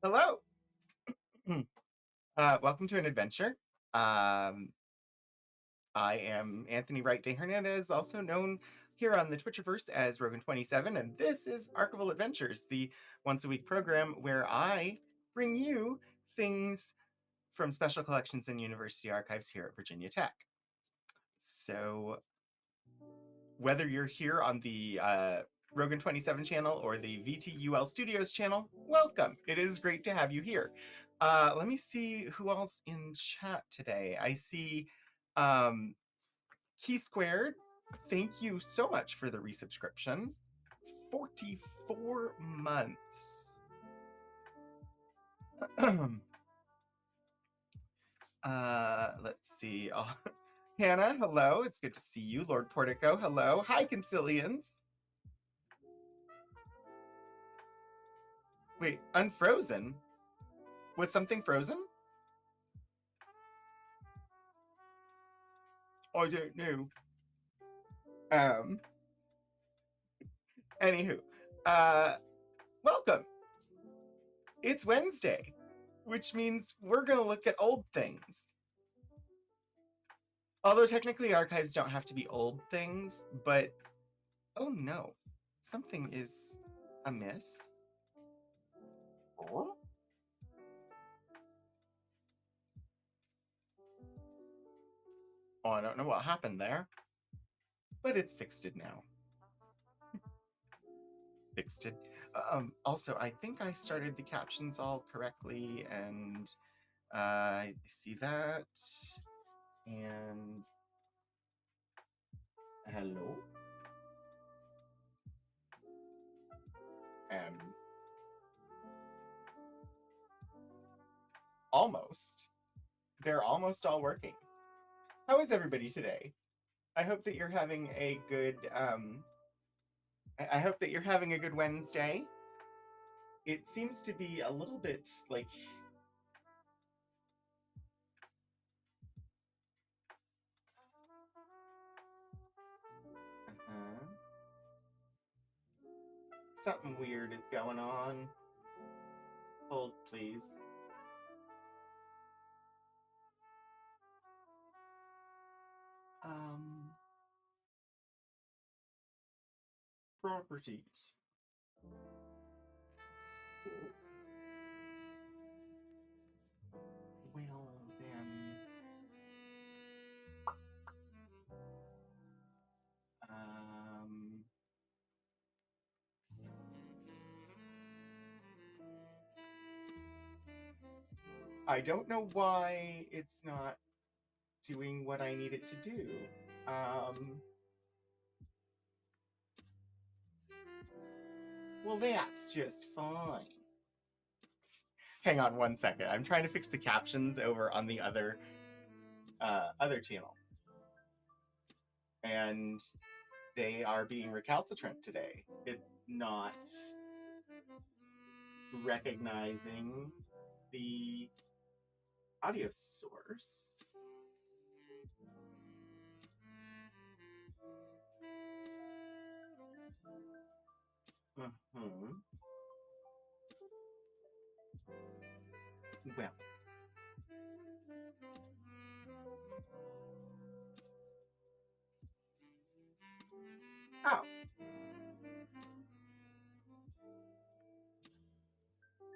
Hello. Welcome to an adventure. Um, I am Anthony Wright de Hernandez, also known here on the Twitcherverse as Rogan27, and this is Archival Adventures, the once a week program where I bring you things from special collections and university archives here at Virginia Tech. So, whether you're here on the Rogan27 channel or the VTUL Studios channel, welcome. It is great to have you here. Let me see who else in chat today. I see Key Squared. Thank you so much for the resubscription. 44 months. Let's see. Oh, Hannah, hello. It's good to see you. Lord Portico, hello. Hi, Concilians. Wait, unfrozen? Was something frozen? I don't know. Anywho, welcome. It's Wednesday, which means we're gonna look at old things. Although technically archives don't have to be old things, but oh no, something is amiss. Oh? Oh, I don't know what happened there, but it's fixed it now. Fixed it. Also, I think I started the captions all correctly, and I see that. And hello. Almost. They're almost all working. How is everybody today? I hope that you're having a good I hope that you're having a good Wednesday. It seems to be a little bit like something weird is going on. Hold, please. Properties. Well, then. I don't know why it's not doing what I need it to do. Well, that's just fine. Hang on one second. I'm trying to fix the captions over on the other channel. And they are being recalcitrant today. It's not recognizing the audio source. Well. Oh.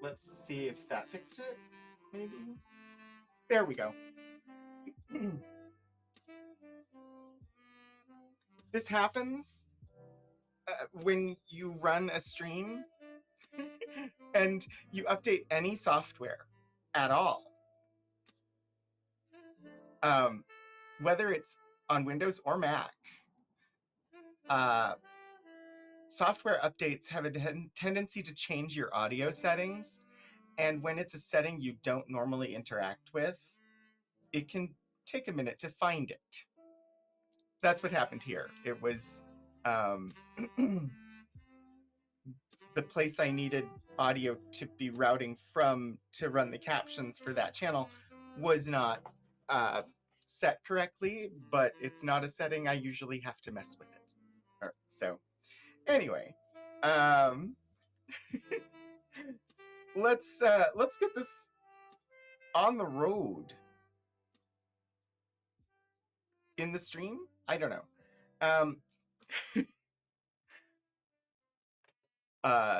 Let's see if that fixed it, maybe? There we go. This happens when you run a stream and you update any software at all. Whether it's on Windows or Mac, software updates have a tendency to change your audio settings, and when it's a setting you don't normally interact with, it can take a minute to find it. That's what happened here. It was the place I needed audio to be routing from to run the captions for that channel was not set correctly, but it's not a setting I usually have to mess with it. So anyway, let's get this on the road. In the stream? I don't know.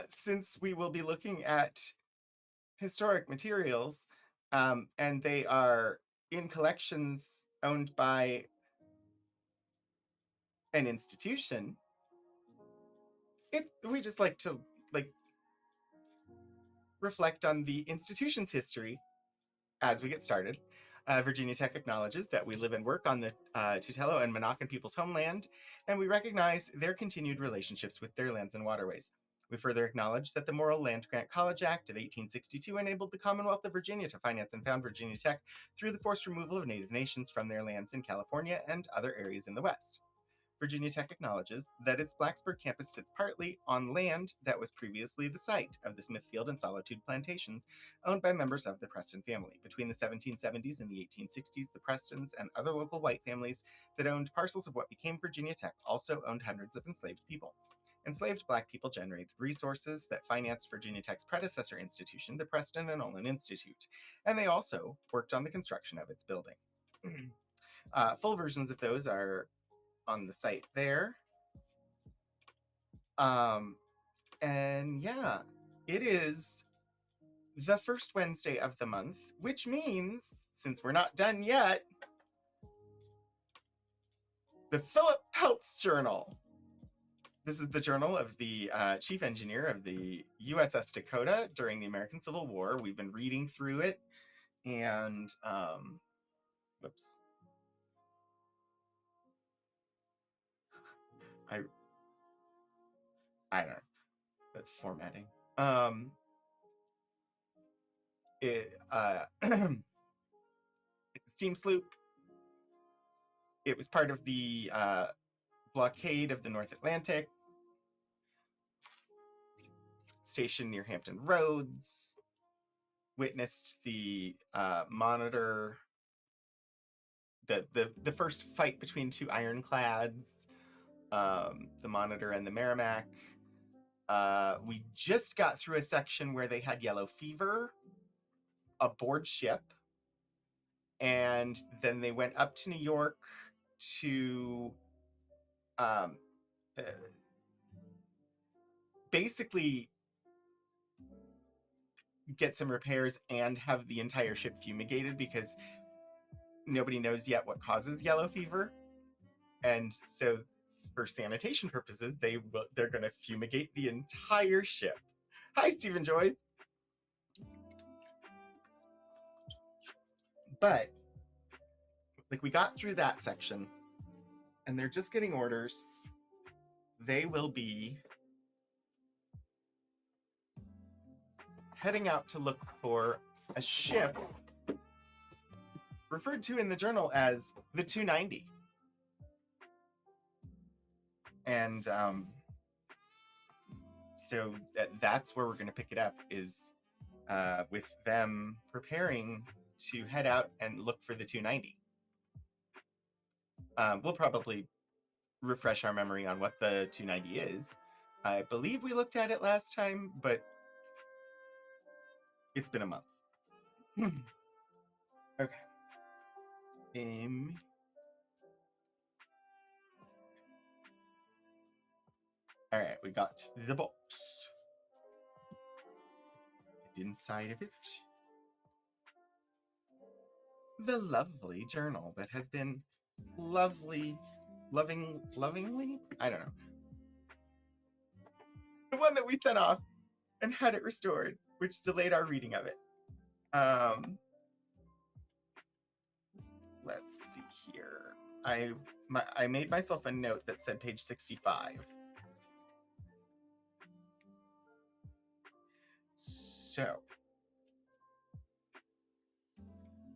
Since we will be looking at historic materials, and they are in collections owned by an institution, we just like to reflect on the institution's history as we get started. Virginia Tech acknowledges that we live and work on the Tutelo and Monacan people's homeland, and we recognize their continued relationships with their lands and waterways. We further acknowledge that the Morrill Land Grant College Act of 1862 enabled the Commonwealth of Virginia to finance and found Virginia Tech through the forced removal of Native nations from their lands in California and other areas in the West. Virginia Tech acknowledges that its Blacksburg campus sits partly on land that was previously the site of the Smithfield and Solitude plantations owned by members of the Preston family. Between the 1770s and the 1860s, the Prestons and other local white families that owned parcels of what became Virginia Tech also owned hundreds of enslaved people. Enslaved Black people generated resources that financed Virginia Tech's predecessor institution, the Preston and Olin Institute, and they also worked on the construction of its building. Full versions of those are on the site there. And yeah, it is the first Wednesday of the month, which means, since we're not done yet, the Philip Peltz Journal. This is the journal of the chief engineer of the USS Dacotah during the American Civil War. We've been reading through it, and whoops. I don't know, that formatting. It's a steam sloop. It was part of the blockade of the North Atlantic, stationed near Hampton Roads, witnessed the Monitor, the first fight between two ironclads, the Monitor and the Merrimack. We just got through a section where they had yellow fever aboard ship, and then they went up to New York to basically get some repairs and have the entire ship fumigated because nobody knows yet what causes yellow fever. And so for sanitation purposes, they're going to fumigate the entire ship. Hi, Stephen Joyce. But we got through that section, and they're just getting orders. They will be heading out to look for a ship referred to in the journal as the 290. And so that's where we're going to pick it up, is with them preparing to head out and look for the 290. We'll probably refresh our memory on what the 290 is. I believe we looked at it last time, but it's been a month. Okay. All right, we got the box. And inside of it, the lovely journal that has been lovingly, I don't know. The one that we sent off and had it restored, which delayed our reading of it. Let's see here. I made myself a note that said page 65. So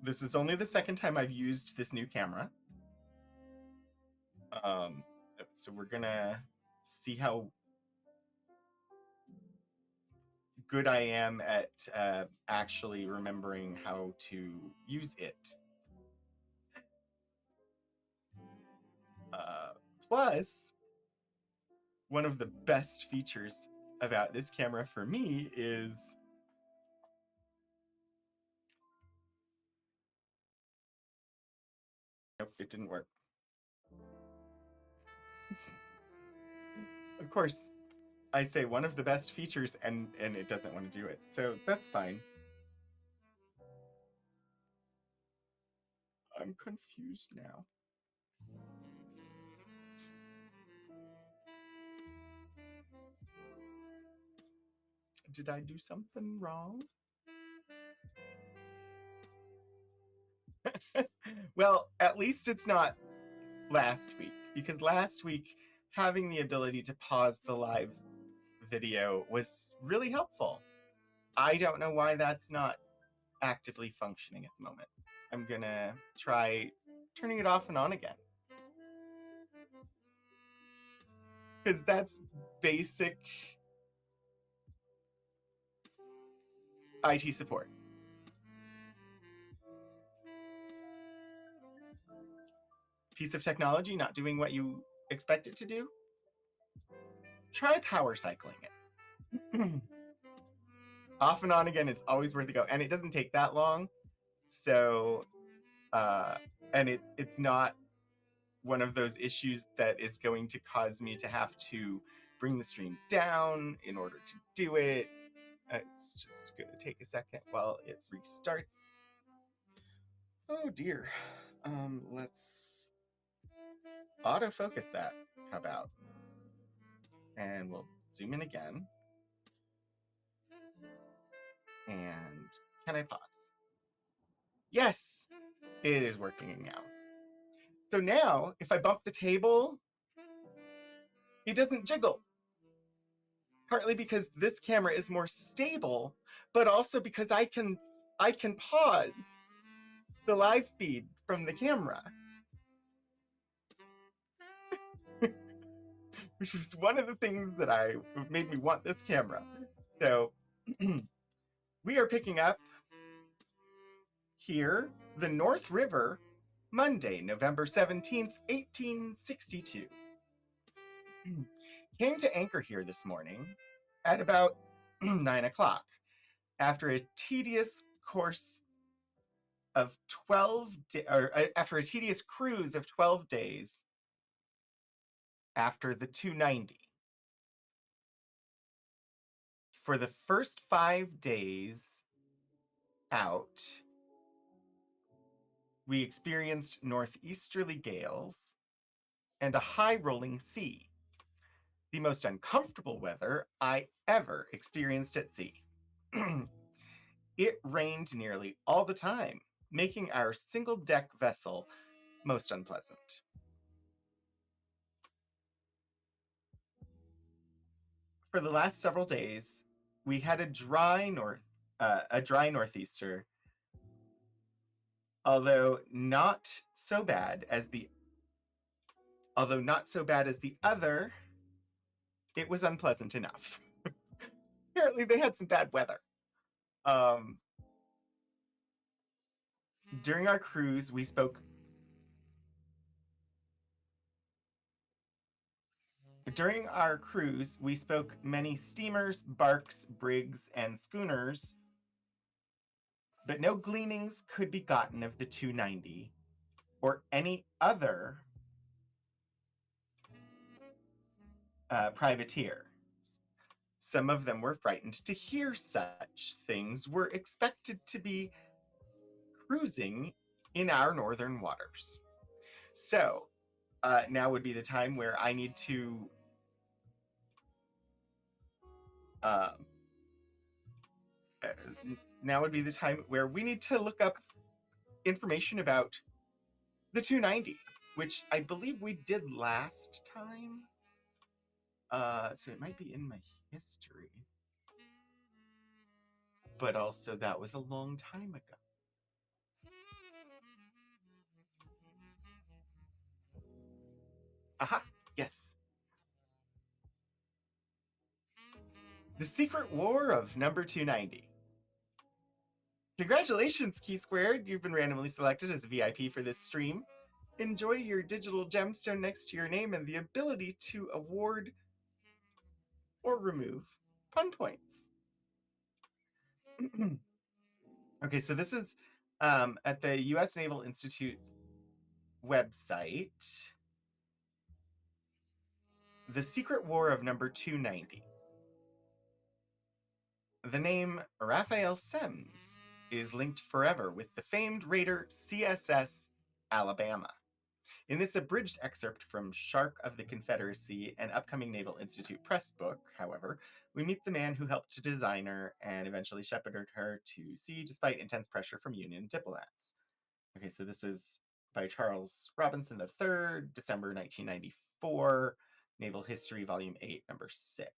this is only the second time I've used this new camera. So we're gonna see how good I am at actually remembering how to use it. Plus, one of the best features about this camera for me is Nope, it didn't work. Of course, I say one of the best features and it doesn't want to do it. So that's fine. I'm confused now. Did I do something wrong? Well, at least it's not last week, because last week having the ability to pause the live video was really helpful. I don't know why that's not actively functioning at the moment. I'm gonna try turning it off and on again, because that's basic IT support. Piece of technology not doing what you expect it to do? Try power cycling it. Off and on again is always worth a go, and it doesn't take that long. So, and it's not one of those issues that is going to cause me to have to bring the stream down in order to do it. It's just going to take a second while it restarts. Oh dear. Let's autofocus that. How about? And we'll zoom in again. And can I pause? Yes, it is working now. So now, if I bump the table, it doesn't jiggle. Partly because this camera is more stable, but also because I can pause the live feed from the camera. Which was one of the things that made me want this camera. So we are picking up here the North River, Monday, November 17th, 1862. Came to anchor here this morning at about 9 o'clock after a tedious course of 12 after a tedious cruise of 12 days after the 290. For the first 5 days out, we experienced northeasterly gales and a high rolling sea, the most uncomfortable weather I ever experienced at sea. It rained nearly all the time, making our single-deck vessel most unpleasant. For the last several days, we had a dry northeaster, although not so bad as the other. It was unpleasant enough. Apparently, they had some bad weather. During our cruise, we spoke many steamers, barks, brigs, and schooners, but no gleanings could be gotten of the 290 or any other privateer. Some of them were frightened to hear such things were expected to be cruising in our northern waters. So now would be the time where I need to now would be the time where we need to look up information about the 290, which I believe we did last time. So it might be in my history. But also that was a long time ago. Aha, yes. The Secret War of number 290. Congratulations, Key Squared. You've been randomly selected as a VIP for this stream. Enjoy your digital gemstone next to your name and the ability to award or remove fun points. Okay, so this is at the U.S. Naval Institute website, The Secret War of No.290. The name Raphael Semmes is linked forever with the famed raider CSS Alabama. In this abridged excerpt from Shark of the Confederacy, an upcoming Naval Institute press book, however, we meet the man who helped to design her and eventually shepherded her to sea despite intense pressure from Union diplomats. Okay, so this was by Charles Robinson III, December 1994, Naval History, Volume 8, Number 6.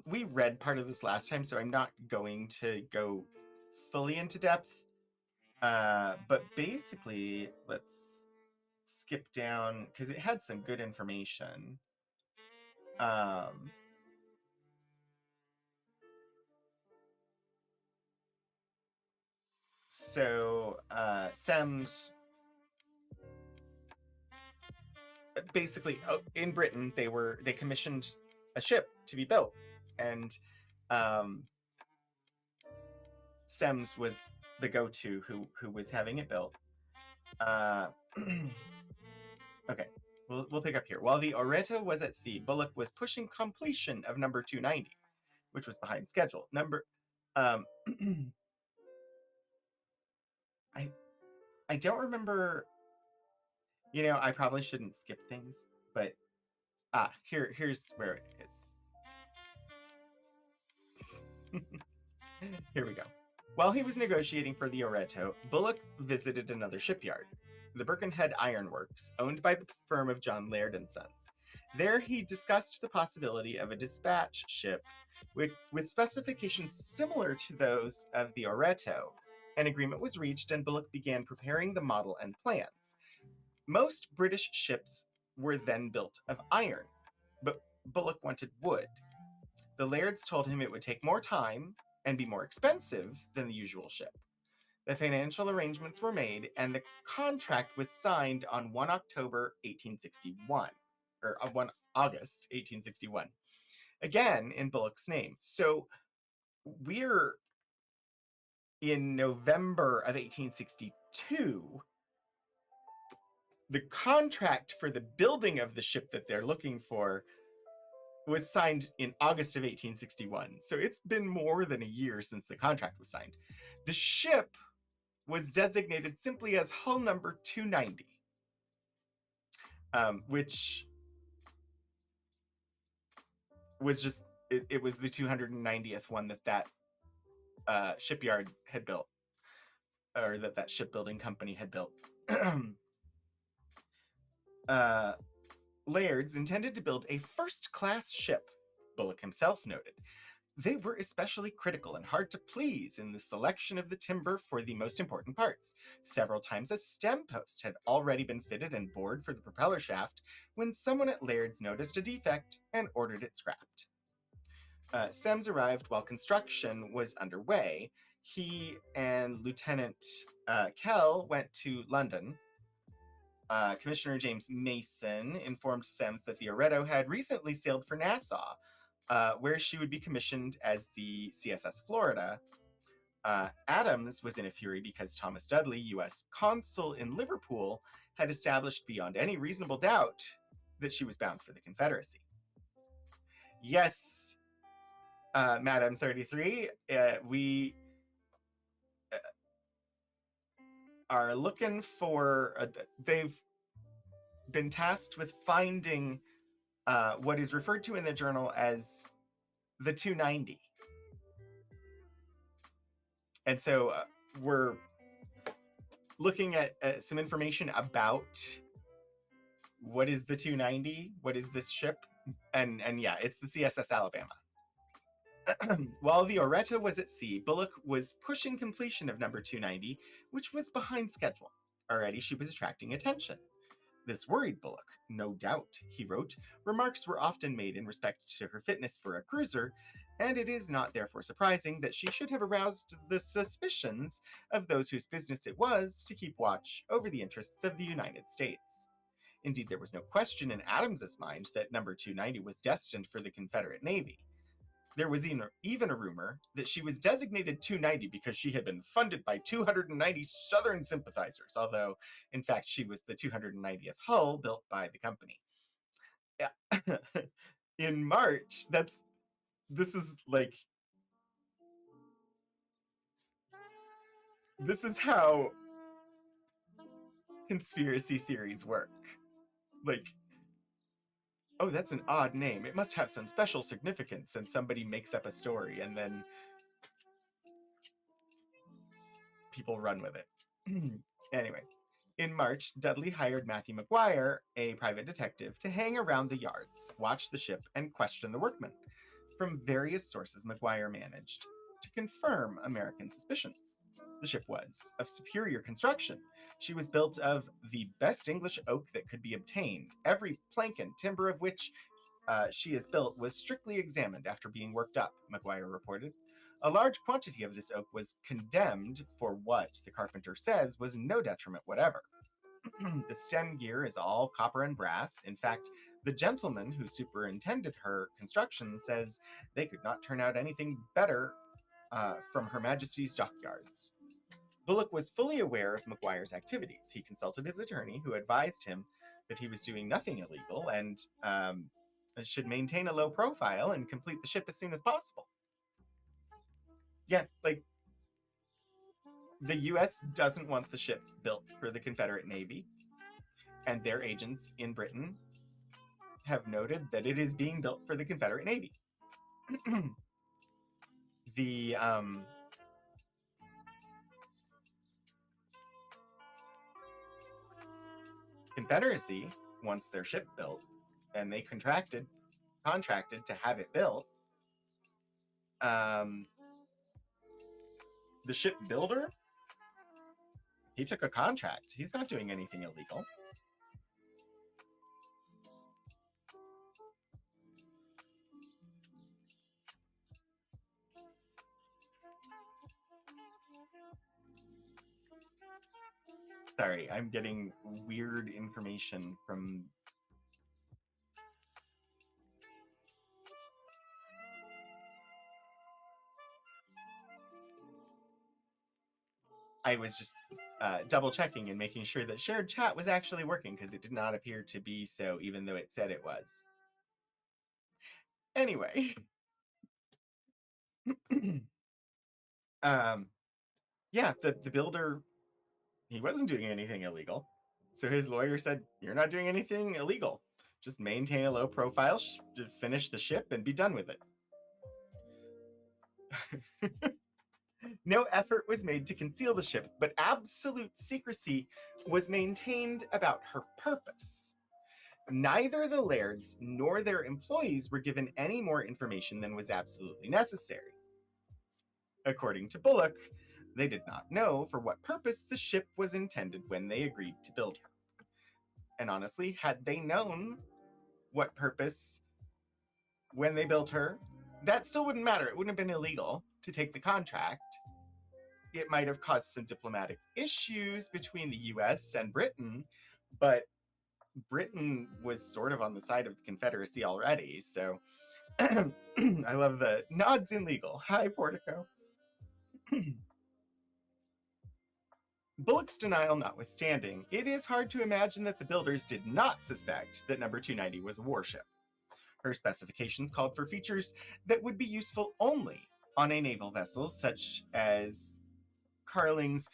We read part of this last time, so I'm not going to go fully into depth. But basically, let's skip down because it had some good information. So Semmes basically in Britain they commissioned a ship to be built, and Semmes was the go-to who was having it built. Okay, we'll pick up here. While the Oreto was at sea, Bullock was pushing completion of No.290, which was behind schedule. I don't remember. I probably shouldn't skip things, but here's where it is. Here we go. While he was negotiating for the Oreto, Bullock visited another shipyard, the Birkenhead Iron Works, owned by the firm of John Laird and Sons. There he discussed the possibility of a dispatch ship with specifications similar to those of the Oreto. An agreement was reached and Bullock began preparing the model and plans. Most British ships were then built of iron, but Bullock wanted wood. The Lairds told him it would take more time and be more expensive than the usual ship. The financial arrangements were made, and the contract was signed on 1 October 1861, or 1 August 1861, again in Bullock's name. So we're in November of 1862. The contract for the building of the ship that they're looking for was signed in August of 1861. So it's been more than a year since the contract was signed. The ship was designated simply as hull number 290, which was just, it was the 290th one that shipyard had built, or that shipbuilding company had built. Lairds intended to build a first-class ship, Bullock himself noted. They were especially critical and hard to please in the selection of the timber for the most important parts. Several times a stem post had already been fitted and bored for the propeller shaft when someone at Laird's noticed a defect and ordered it scrapped. Semmes arrived while construction was underway. He and Lieutenant Kell went to London. Commissioner James Mason informed Semmes that the Oreto had recently sailed for Nassau, where she would be commissioned as the CSS Florida. Adams was in a fury because Thomas Dudley, U.S. consul in Liverpool, had established beyond any reasonable doubt that she was bound for the Confederacy. Yes, Madam 33, we are looking for... they've been tasked with finding what is referred to in the journal as the 290. And so we're looking at some information about what is the 290, what is this ship, and yeah, it's the CSS Alabama. While the Oreto was at sea, Bullock was pushing completion of number 290, which was behind schedule. Already she was attracting attention. This worried Bullock, no doubt, he wrote. Remarks were often made in respect to her fitness for a cruiser, and it is not therefore surprising that she should have aroused the suspicions of those whose business it was to keep watch over the interests of the United States. Indeed, there was no question in Adams's mind that number 290 was destined for the Confederate Navy. There was even a rumor that she was designated 290 because she had been funded by 290 Southern sympathizers, although, in fact, she was the 290th hull built by the company. Yeah. In March, this is like, this is how conspiracy theories work. Like, oh, that's an odd name. It must have some special significance, and somebody makes up a story, and then people run with it. Anyway, in March, Dudley hired Matthew McGuire, a private detective, to hang around the yards, watch the ship, and question the workmen. From various sources, McGuire managed to confirm American suspicions. The ship was of superior construction. She was built of the best English oak that could be obtained, every plank and timber of which she is built was strictly examined after being worked up, McGuire reported. A large quantity of this oak was condemned for what, the carpenter says, was no detriment whatever. The stem gear is all copper and brass. In fact, the gentleman who superintended her construction says they could not turn out anything better from Her Majesty's dockyards. Bullock was fully aware of McGuire's activities. He consulted his attorney, who advised him that he was doing nothing illegal and should maintain a low profile and complete the ship as soon as possible. Yeah, like, the US doesn't want the ship built for the Confederate Navy, and their agents in Britain have noted that it is being built for the Confederate Navy. The Confederacy wants their ship built, and they contracted to have it built. The ship builder, he took a contract. He's not doing anything illegal. Sorry, I'm getting weird information from... I was just double checking and making sure that shared chat was actually working, because it did not appear to be so, even though it said it was. Anyway. Yeah, the builder, he wasn't doing anything illegal. So his lawyer said, you're not doing anything illegal. Just maintain a low profile, finish the ship, and be done with it. No effort was made to conceal the ship, but absolute secrecy was maintained about her purpose. Neither the Lairds nor their employees were given any more information than was absolutely necessary. According to Bullock, they did not know for what purpose the ship was intended when they agreed to build her. And honestly, had they known what purpose when they built her, that still wouldn't matter. It wouldn't have been illegal to take the contract. It might have caused some diplomatic issues between the US and Britain, but Britain was sort of on the side of the Confederacy already, so I love the nods in legal. Hi, Portico. Bullock's denial notwithstanding, it is hard to imagine that the builders did not suspect that number 290 was a warship. Her specifications called for features that would be useful only on a naval vessel, such as Carling's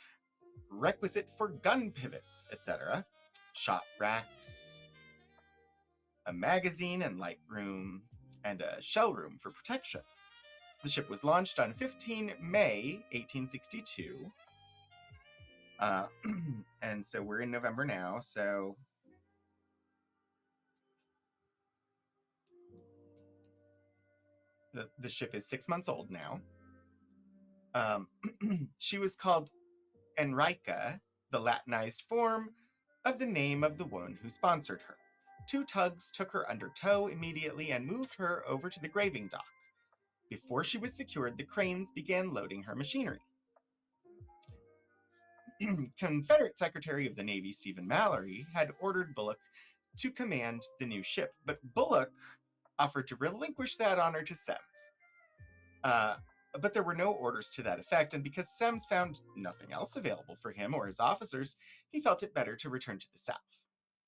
requisite for gun pivots, etc., shot racks, a magazine and light room, and a shell room for protection. The ship was launched on 15 May 1862. And so we're in November now, so the ship is 6 months old now. She was called Enrica, the Latinized form of the name of the woman who sponsored her. 2 tugs took her under tow immediately and moved her over to the graving dock. Before she was secured, the cranes began loading her machinery. Confederate Secretary of the Navy Stephen Mallory had ordered Bullock to command the new ship, but Bullock offered to relinquish that honor to Semmes. But there were no orders to that effect, and because Semmes found nothing else available for him or his officers, he felt it better to return to the south.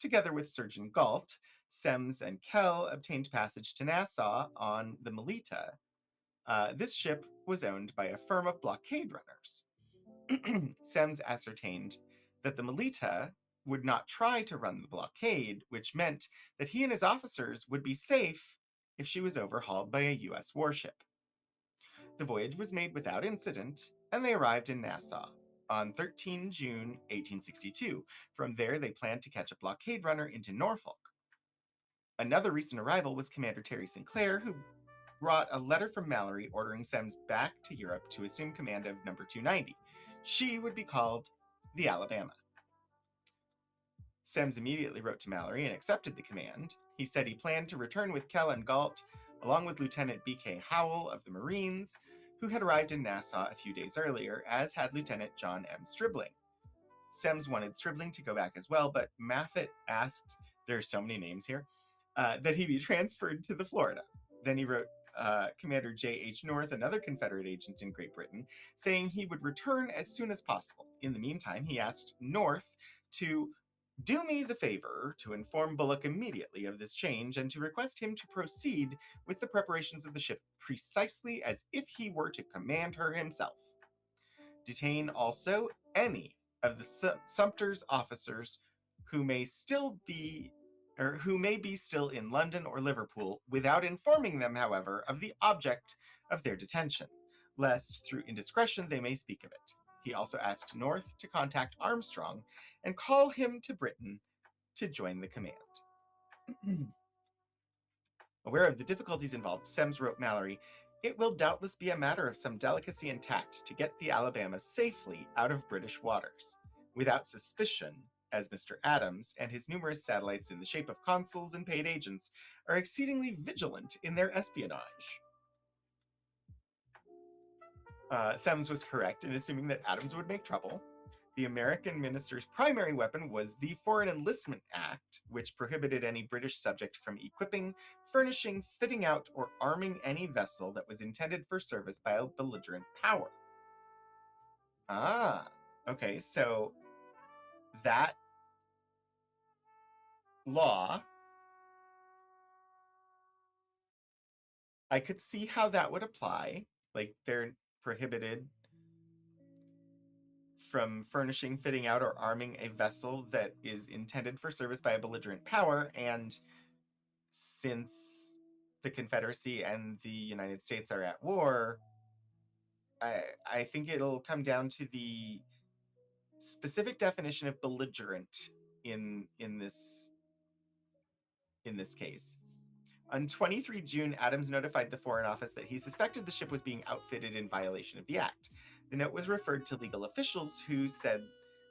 Together with Surgeon Galt, Semmes and Kell obtained passage to Nassau on the Melita. This ship was owned by a firm of blockade runners. Semmes ascertained that the Melita would not try to run the blockade, which meant that he and his officers would be safe if she was overhauled by a U.S. warship. The voyage was made without incident, and they arrived in Nassau on 13 June 1862. From there, they planned to catch a blockade runner into Norfolk. Another recent arrival was Commander Terry Sinclair, who brought a letter from Mallory ordering Semmes back to Europe to assume command of No. 290. She would be called the Alabama. Semmes immediately wrote to Mallory and accepted the command. He said he planned to return with Kell and Galt, along with Lieutenant B.K. Howell of the Marines, who had arrived in Nassau a few days earlier, as had Lieutenant John M. Stribling. Semmes wanted Stribling to go back as well, but Maffitt asked, there are so many names here, that he be transferred to the Florida. Then he wrote Commander J.H. North, another Confederate agent in Great Britain, saying he would return as soon as possible. In the meantime, he asked North to do me the favor to inform Bullock immediately of this change and to request him to proceed with the preparations of the ship precisely as if he were to command her himself. Detain also any of the Sumter's officers who may be still in London or Liverpool, without informing them, however, of the object of their detention, lest through indiscretion they may speak of it. He also asked North to contact Armstrong and call him to Britain to join the command. Aware of the difficulties involved, Semmes wrote Mallory, "It will doubtless be a matter of some delicacy and tact to get the Alabama safely out of British waters, without suspicion, as Mr. Adams and his numerous satellites in the shape of consuls and paid agents are exceedingly vigilant in their espionage." Semmes was correct in assuming that Adams would make trouble. The American minister's primary weapon was the Foreign Enlistment Act, which prohibited any British subject from equipping, furnishing, fitting out, or arming any vessel that was intended for service by a belligerent power. Okay, so that law, I could see how that would apply. Like, they're prohibited from furnishing, fitting out, or arming a vessel that is intended for service by a belligerent power, and since the Confederacy and the United States are at war, I think it'll come down to the specific definition of belligerent in this case. On 23 June, Adams notified the Foreign Office that he suspected the ship was being outfitted in violation of the act. The note was referred to legal officials, who said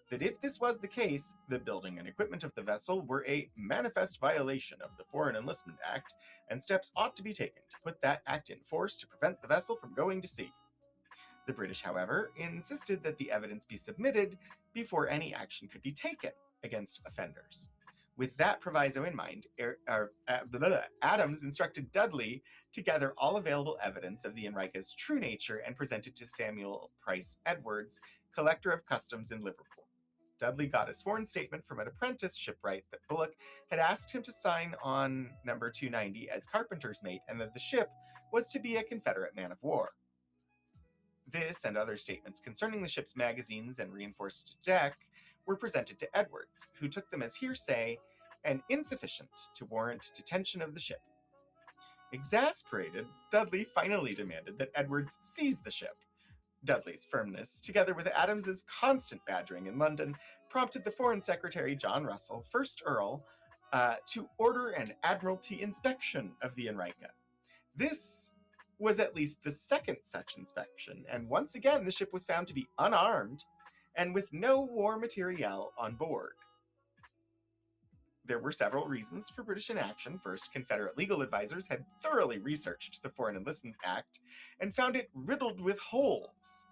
that if this was the case, the building and equipment of the vessel were a manifest violation of the Foreign Enlistment Act, and steps ought to be taken to put that act in force to prevent the vessel from going to sea. The British, however, insisted that the evidence be submitted before any action could be taken against offenders. With that proviso in mind, Adams instructed Dudley to gather all available evidence of the Enrica's true nature and present it to Samuel Price Edwards, collector of customs in Liverpool. Dudley got a sworn statement from an apprentice shipwright that Bullock had asked him to sign on No. 290 as carpenter's mate, and that the ship was to be a Confederate man of war. This and other statements concerning the ship's magazines and reinforced deck were presented to Edwards, who took them as hearsay and insufficient to warrant detention of the ship. Exasperated, Dudley finally demanded that Edwards seize the ship. Dudley's firmness, together with Adams's constant badgering in London, prompted the Foreign Secretary John Russell, 1st Earl, to order an admiralty inspection of the Enrica. This was at least the second such inspection, and once again the ship was found to be unarmed and with no war materiel on board. There were several reasons for British inaction. First, Confederate legal advisors had thoroughly researched the Foreign Enlistment Act and found it riddled with holes.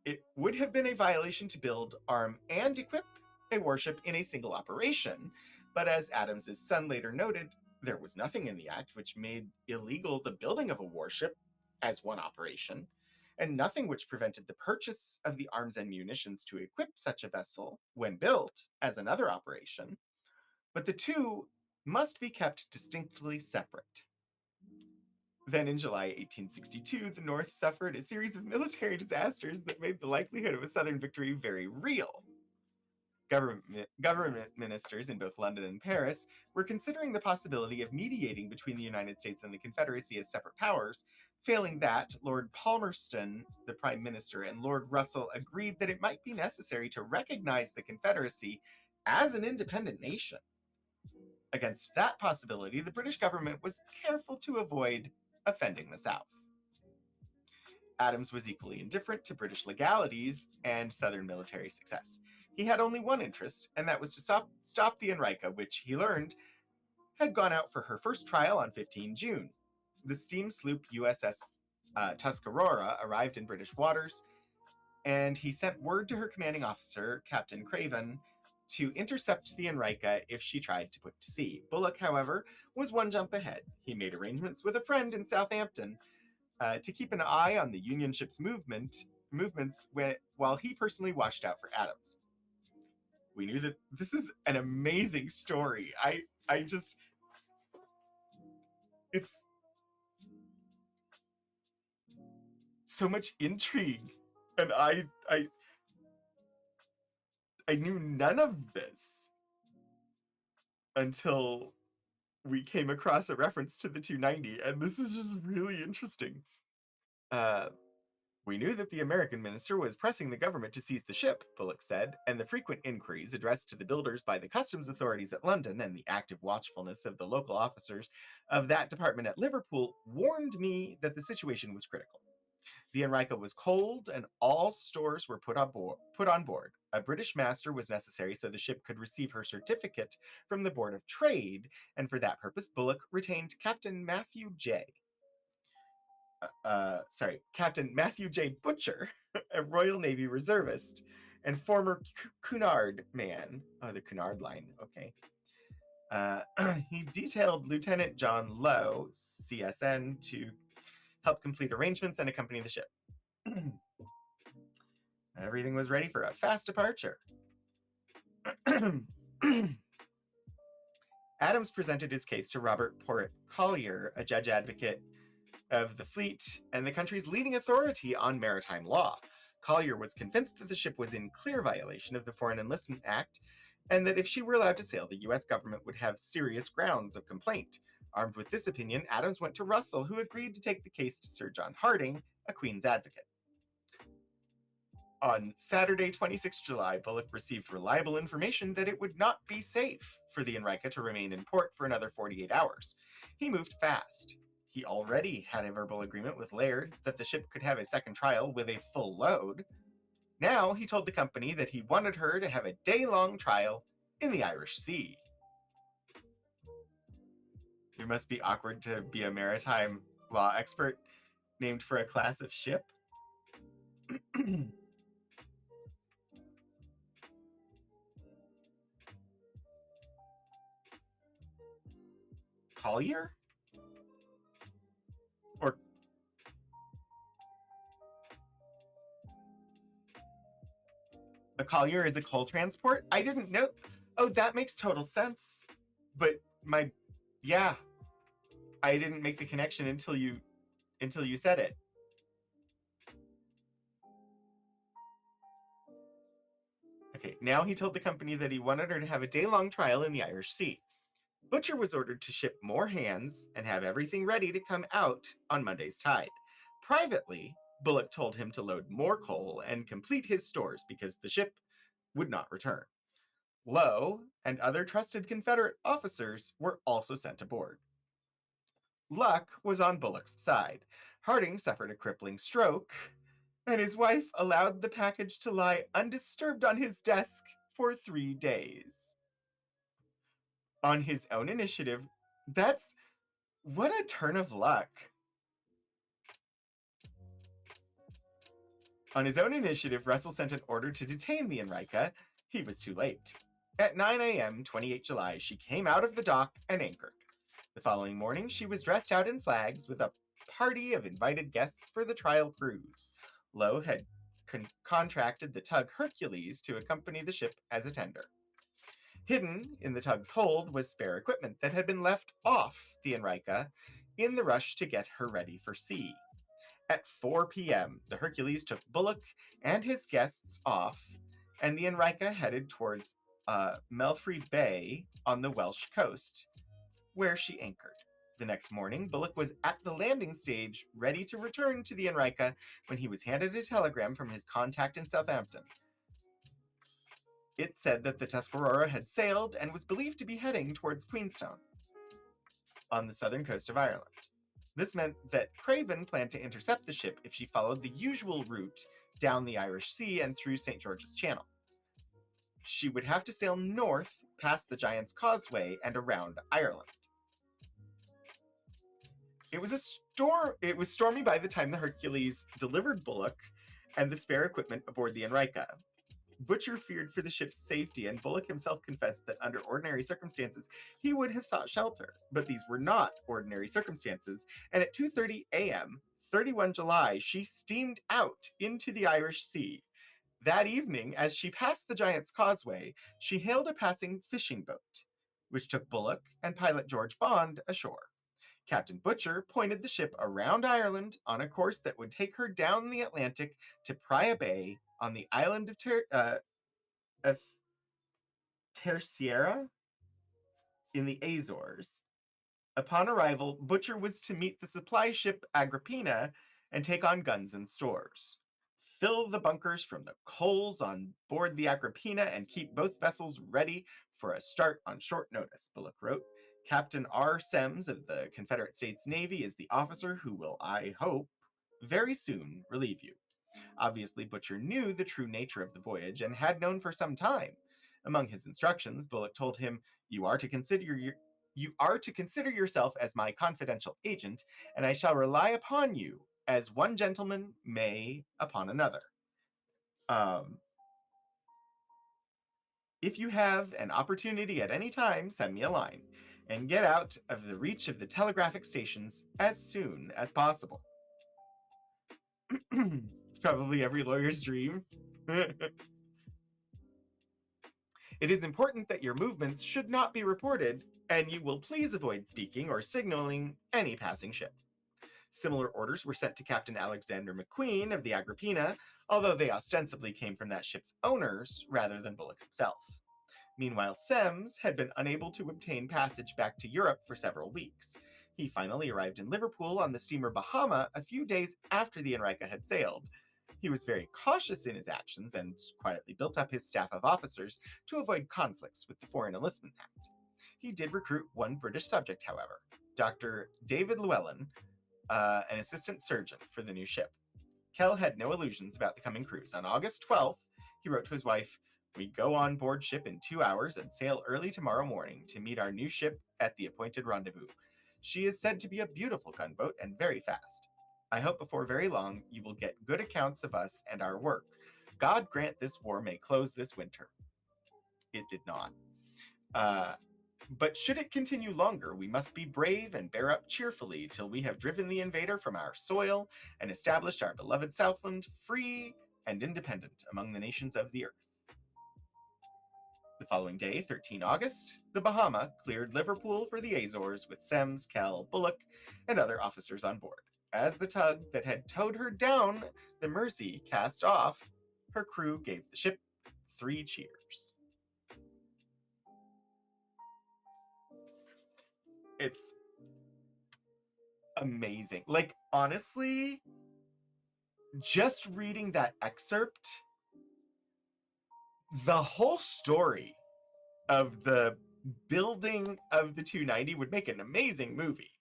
It would have been a violation to build, arm, and equip a warship in a single operation, but as Adams's son later noted, there was nothing in the act which made illegal the building of a warship, as one operation, and nothing which prevented the purchase of the arms and munitions to equip such a vessel, when built, as another operation, but the two must be kept distinctly separate. Then in July 1862, the North suffered a series of military disasters that made the likelihood of a Southern victory very real. Government ministers in both London and Paris were considering the possibility of mediating between the United States and the Confederacy as separate powers. Failing that, Lord Palmerston, the Prime Minister, and Lord Russell agreed that it might be necessary to recognize the Confederacy as an independent nation. Against that possibility, the British government was careful to avoid offending the South. Adams was equally indifferent to British legalities and Southern military success. He had only one interest, and that was to stop the Enrica, which he learned had gone out for her first trial on 15 June. The steam sloop USS Tuscarora arrived in British waters, and he sent word to her commanding officer, Captain Craven, to intercept the Enrica if she tried to put to sea. Bullock, however, was one jump ahead. He made arrangements with a friend in Southampton to keep an eye on the Union ship's movements while he personally watched out for Adams. We knew that this is an amazing story. It's so much intrigue, and I knew none of this until we came across a reference to the 290, and this is just really interesting. We knew that the American minister was pressing the government to seize the ship, Bullock said, and the frequent inquiries addressed to the builders by the customs authorities at London and the active watchfulness of the local officers of that department at Liverpool warned me that the situation was critical. The Enrica was cold, and all stores were put on board. A British master was necessary so the ship could receive her certificate from the Board of Trade, and for that purpose, Bullock retained Captain Matthew J. Butcher, a Royal Navy reservist and former Cunard man. Oh, the Cunard line. Okay. He detailed Lieutenant John Lowe, CSN, to help complete arrangements and accompany the ship. Everything was ready for a fast departure. Adams presented his case to Robert Porritt Collier, a judge advocate of the fleet and the country's leading authority on maritime law. Collier was convinced that the ship was in clear violation of the Foreign Enlistment Act, and that if she were allowed to sail, the U.S. government would have serious grounds of complaint. Armed with this opinion, Adams went to Russell, who agreed to take the case to Sir John Harding, a Queen's advocate. On Saturday, 26 July, Bullock received reliable information that it would not be safe for the Enrica to remain in port for another 48 hours. He moved fast. He already had a verbal agreement with Laird's that the ship could have a second trial with a full load. Now he told the company that he wanted her to have a day-long trial in the Irish Sea. It must be awkward to be a maritime law expert named for a class of ship. Collier? Or a collier is a coal transport? I didn't know. Oh, that makes total sense. But yeah, I didn't make the connection until you said it. Okay, now he told the company that he wanted her to have a day-long trial in the Irish Sea. Butcher was ordered to ship more hands and have everything ready to come out on Monday's tide. Privately, Bullock told him to load more coal and complete his stores because the ship would not return. Lowe and other trusted Confederate officers were also sent aboard. Luck was on Bullock's side. Harding suffered a crippling stroke, and his wife allowed the package to lie undisturbed on his desk for 3 days. On his own initiative, what a turn of luck. On his own initiative, Russell sent an order to detain the Enrica. He was too late. At 9 a.m., 28 July, she came out of the dock and anchored. The following morning, she was dressed out in flags with a party of invited guests for the trial cruise. Lowe had contracted the tug Hercules to accompany the ship as a tender. Hidden in the tug's hold was spare equipment that had been left off the Enrica in the rush to get her ready for sea. At 4 p.m., the Hercules took Bullock and his guests off, and the Enrica headed towards Melfrey Bay on the Welsh coast, where she anchored. The next morning, Bullock was at the landing stage, ready to return to the Enrica, when he was handed a telegram from his contact in Southampton. It said that the Tuscarora had sailed and was believed to be heading towards Queenstown, on the southern coast of Ireland. This meant that Craven planned to intercept the ship if she followed the usual route down the Irish Sea and through St. George's Channel. She would have to sail north past the Giant's Causeway and around Ireland. It was stormy by the time the Hercules delivered Bullock and the spare equipment aboard the Enrica. Butcher feared for the ship's safety, and Bullock himself confessed that under ordinary circumstances he would have sought shelter. But these were not ordinary circumstances, and at 2:30 a.m., 31 July, she steamed out into the Irish Sea. That evening, as she passed the Giant's Causeway, she hailed a passing fishing boat, which took Bullock and pilot George Bond ashore. Captain Butcher pointed the ship around Ireland on a course that would take her down the Atlantic to Praia Bay on the island of Terceira in the Azores. Upon arrival, Butcher was to meet the supply ship Agrippina and take on guns and stores. Fill the bunkers from the coals on board the Agrippina and keep both vessels ready for a start on short notice, Bullock wrote. Captain R. Semmes of the Confederate States Navy is the officer who will, I hope, very soon relieve you. Obviously, Butcher knew the true nature of the voyage and had known for some time. Among his instructions, Bullock told him, You are to consider yourself as my confidential agent, and I shall rely upon you as one gentleman may upon another. If you have an opportunity at any time, send me a line, and get out of the reach of the telegraphic stations as soon as possible. It's probably every lawyer's dream. It is important that your movements should not be reported, and you will please avoid speaking or signaling any passing ship. Similar orders were sent to Captain Alexander McQueen of the Agrippina, although they ostensibly came from that ship's owners rather than Bullock himself. Meanwhile, Semmes had been unable to obtain passage back to Europe for several weeks. He finally arrived in Liverpool on the steamer Bahama a few days after the Enrica had sailed. He was very cautious in his actions and quietly built up his staff of officers to avoid conflicts with the Foreign Enlistment Act. He did recruit one British subject, however, Dr. David Llewellyn, an assistant surgeon for the new ship. Kell had no illusions about the coming cruise. On August 12th, he wrote to his wife, We go on board ship in 2 hours and sail early tomorrow morning to meet our new ship at the appointed rendezvous. She is said to be a beautiful gunboat and very fast. I hope before very long you will get good accounts of us and our work. God grant this war may close this winter. It did not. But should it continue longer, we must be brave and bear up cheerfully till we have driven the invader from our soil and established our beloved Southland free and independent among the nations of the earth. The following day, 13 August, the Bahama cleared Liverpool for the Azores with Semmes, Kell, Bullock, and other officers on board. As the tug that had towed her down the Mersey cast off, her crew gave the ship 3 cheers. It's amazing. Like, honestly, just reading that excerpt, the whole story of the building of the 290 would make an amazing movie.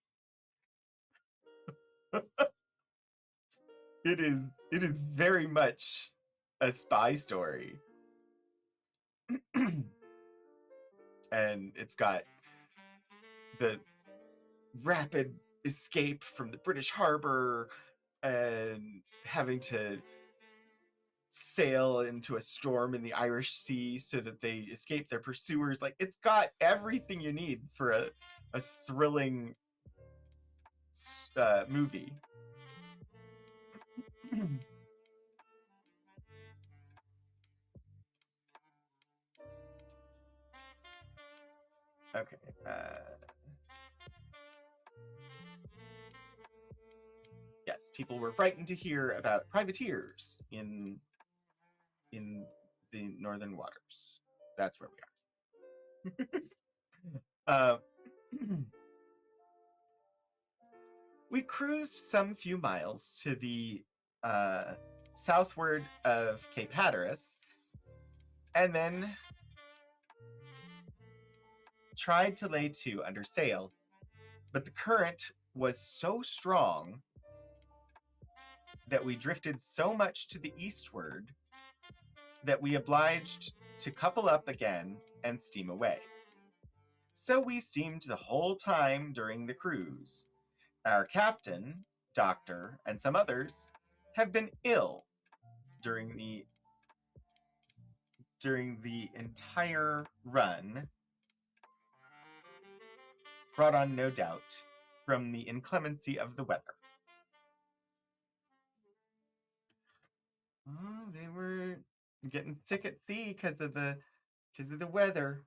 It is very much a spy story. And it's got the rapid escape from the British harbor and having to sail into a storm in the Irish Sea so that they escape their pursuers. Like, it's got everything you need for a thrilling movie. Okay. Yes, people were frightened to hear about privateers in the northern waters. That's where we are. We cruised some few miles to the southward of Cape Hatteras, and then tried to lay to under sail, but the current was so strong that we drifted so much to the eastward that we obliged to couple up again and steam away. So we steamed the whole time during the cruise. Our captain, doctor, and some others have been ill during the entire run, brought on no doubt from the inclemency of the weather. Oh, they were getting sick at sea because of the weather.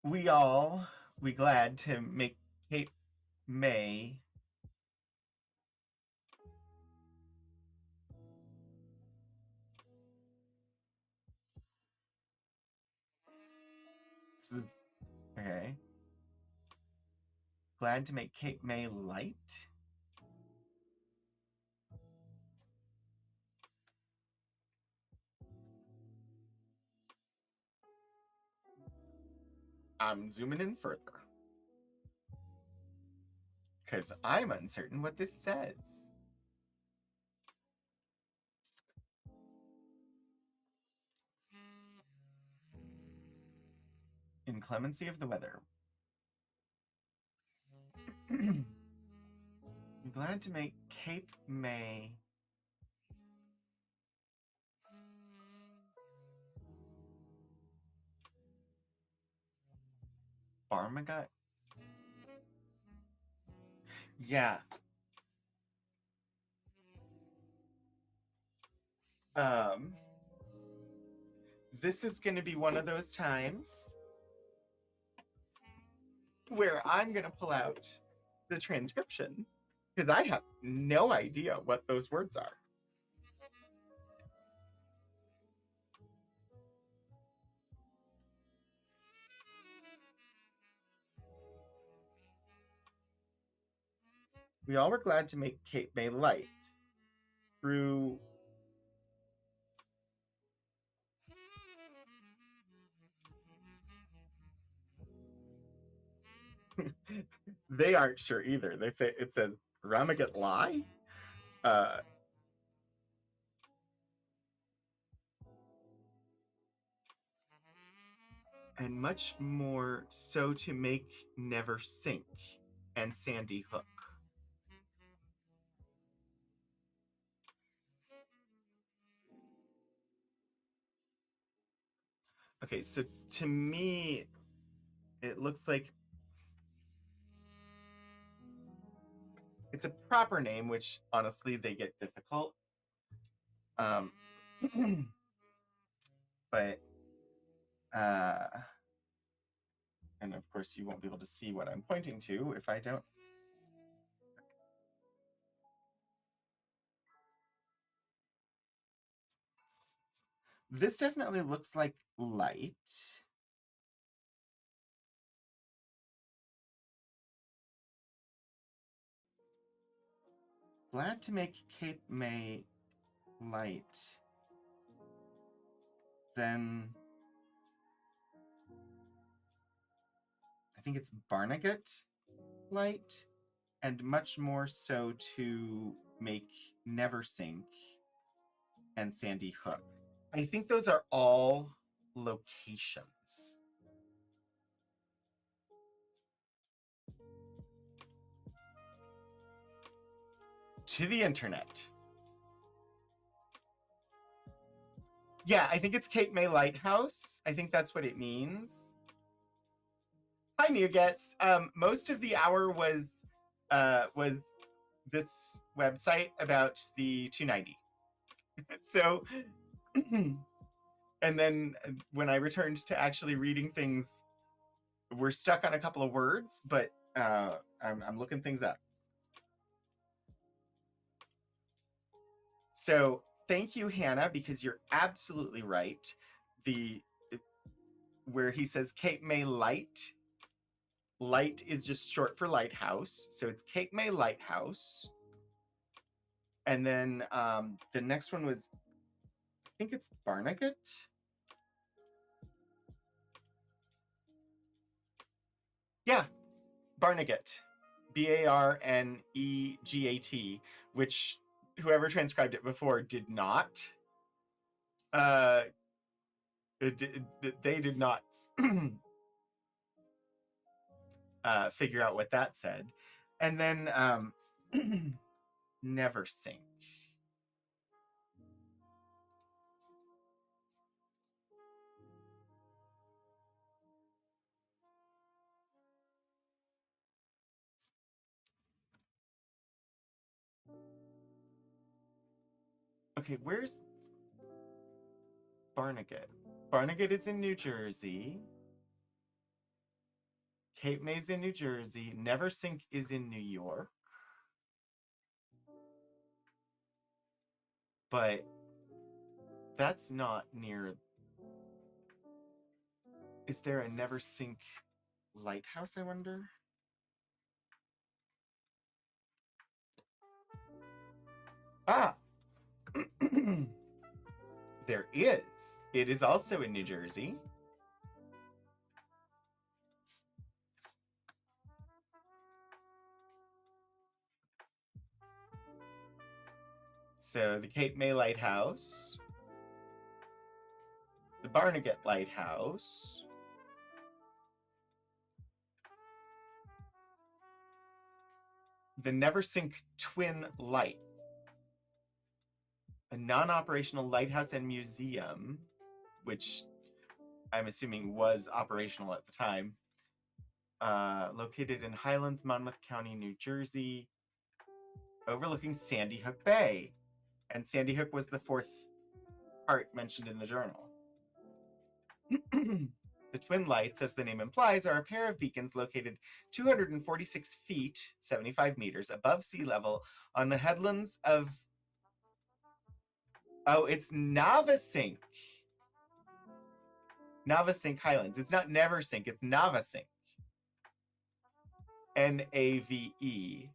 We glad to make Cape May this is okay. Glad to make Cape May light. I'm zooming in further because I'm uncertain what this says. Inclemency of the weather. I'm glad to make Cape May Barnegat. Yeah. This is going to be one of those times where I'm going to pull out the transcription because I have no idea what those words are. We all were glad to make Cape May light through they aren't sure either. They say it says Barnegat lie. And much more so to make Navesink and Sandy Hook. Okay, so to me, it looks like it's a proper name, which honestly they get difficult. But and of course you won't be able to see what I'm pointing to if I don't. This definitely looks like light. Glad to make Cape May light. Then I think it's Barnegat light, and much more so to make Navesink and Sandy Hook. I think those are all locations. To the internet. Yeah, I think it's Cape May Lighthouse. I think that's what it means. Hi, Nugets. Most of the hour was this website about the 290. So, and then when I returned to actually reading things, we're stuck on a couple of words, but I'm looking things up. So thank you, Hannah, because you're absolutely right. Where he says Cape May Light is just short for lighthouse, so it's Cape May Lighthouse. And then the next one was, I think it's Barnegat. Yeah, Barnegat. Barnegat, which whoever transcribed it before did not. They did not figure out what that said. And then Navesink. Okay, where's Barnegat? Barnegat is in New Jersey. Cape May's in New Jersey. Navesink is in New York. But that's not near. Is there a Navesink lighthouse, I wonder? Ah! There is. It is also in New Jersey. So the Cape May Lighthouse, the Barnegat Lighthouse, the Navesink Twin Lights, a non-operational lighthouse and museum, which I'm assuming was operational at the time, located in Highlands, Monmouth County, New Jersey, overlooking Sandy Hook Bay. And Sandy Hook was the fourth part mentioned in the journal. The twin lights, as the name implies, are a pair of beacons located 246 feet, 75 meters, above sea level on the headlands of... Oh, it's Navesink. Navesink Highlands. It's not Neversink, it's Navesink. Navesink.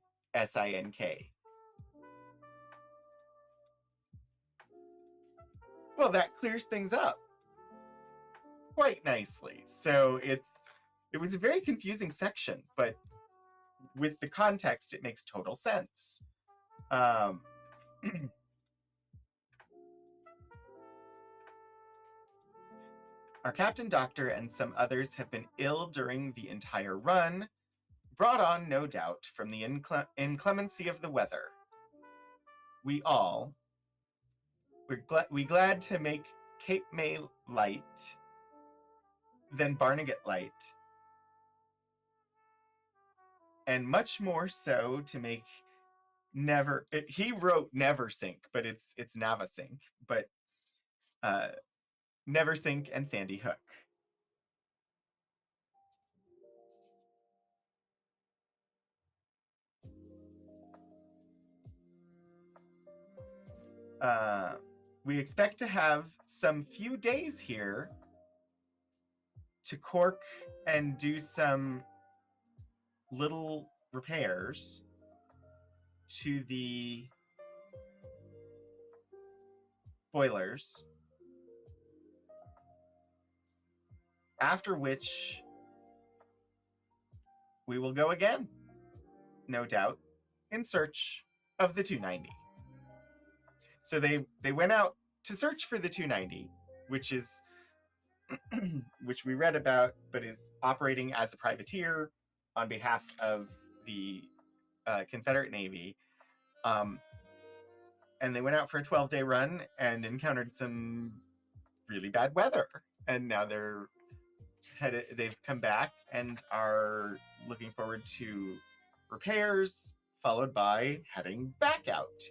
Well, that clears things up quite nicely. So it was a very confusing section, but with the context, it makes total sense. Our captain, doctor, and some others have been ill during the entire run, brought on, no doubt, from the inclemency of the weather. We're glad to make Cape May light, then Barnegat light, and much more so to make he wrote Navesink, but it's Navesink, but Navesink and Sandy Hook. We expect to have some few days here to cork and do some little repairs to the boilers, after which we will go again, no doubt, in search of the 290. So they went out to search for the 290, which is which we read about, but is operating as a privateer on behalf of the Confederate Navy. And they went out for a 12-day run and encountered some really bad weather, and now they've come back and are looking forward to repairs, followed by heading back out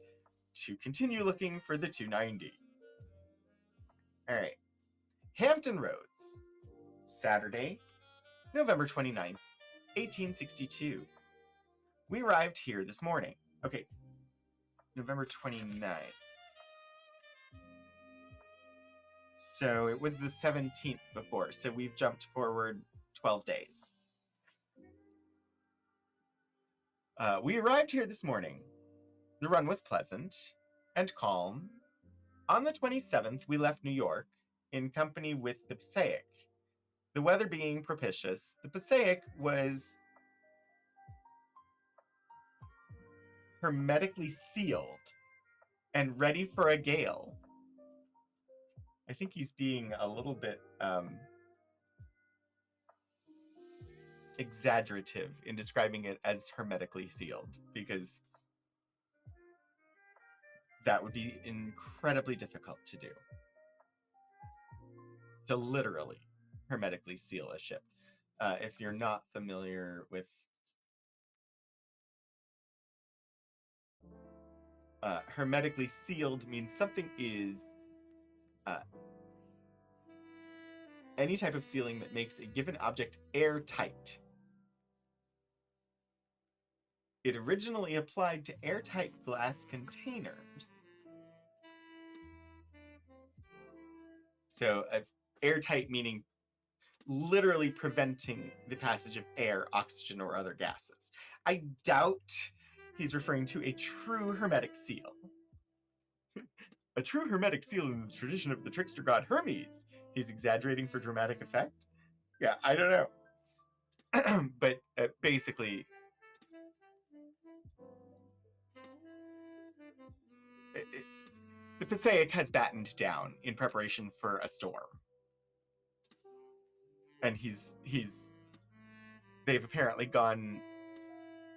to continue looking for the 290. All right. Hampton Roads, Saturday, November 29th, 1862. We arrived here this morning. Okay, November 29th. So it was the 17th before, so we've jumped forward 12 days. We arrived here this morning. The run was pleasant and calm. On the 27th, we left New York in company with the Passaic. The weather being propitious, the Passaic was hermetically sealed and ready for a gale. I think he's being a little bit exaggerative in describing it as hermetically sealed, because that would be incredibly difficult to do. To literally hermetically seal a ship. If you're not familiar with hermetically sealed, means something is any type of sealing that makes a given object airtight. It originally applied to airtight glass containers. So airtight meaning literally preventing the passage of air, oxygen, or other gases. I doubt he's referring to a true hermetic seal. A true hermetic seal in the tradition of the trickster god Hermes. He's exaggerating for dramatic effect? Yeah, I don't know. But basically, the Passaic has battened down in preparation for a storm. And they've apparently gone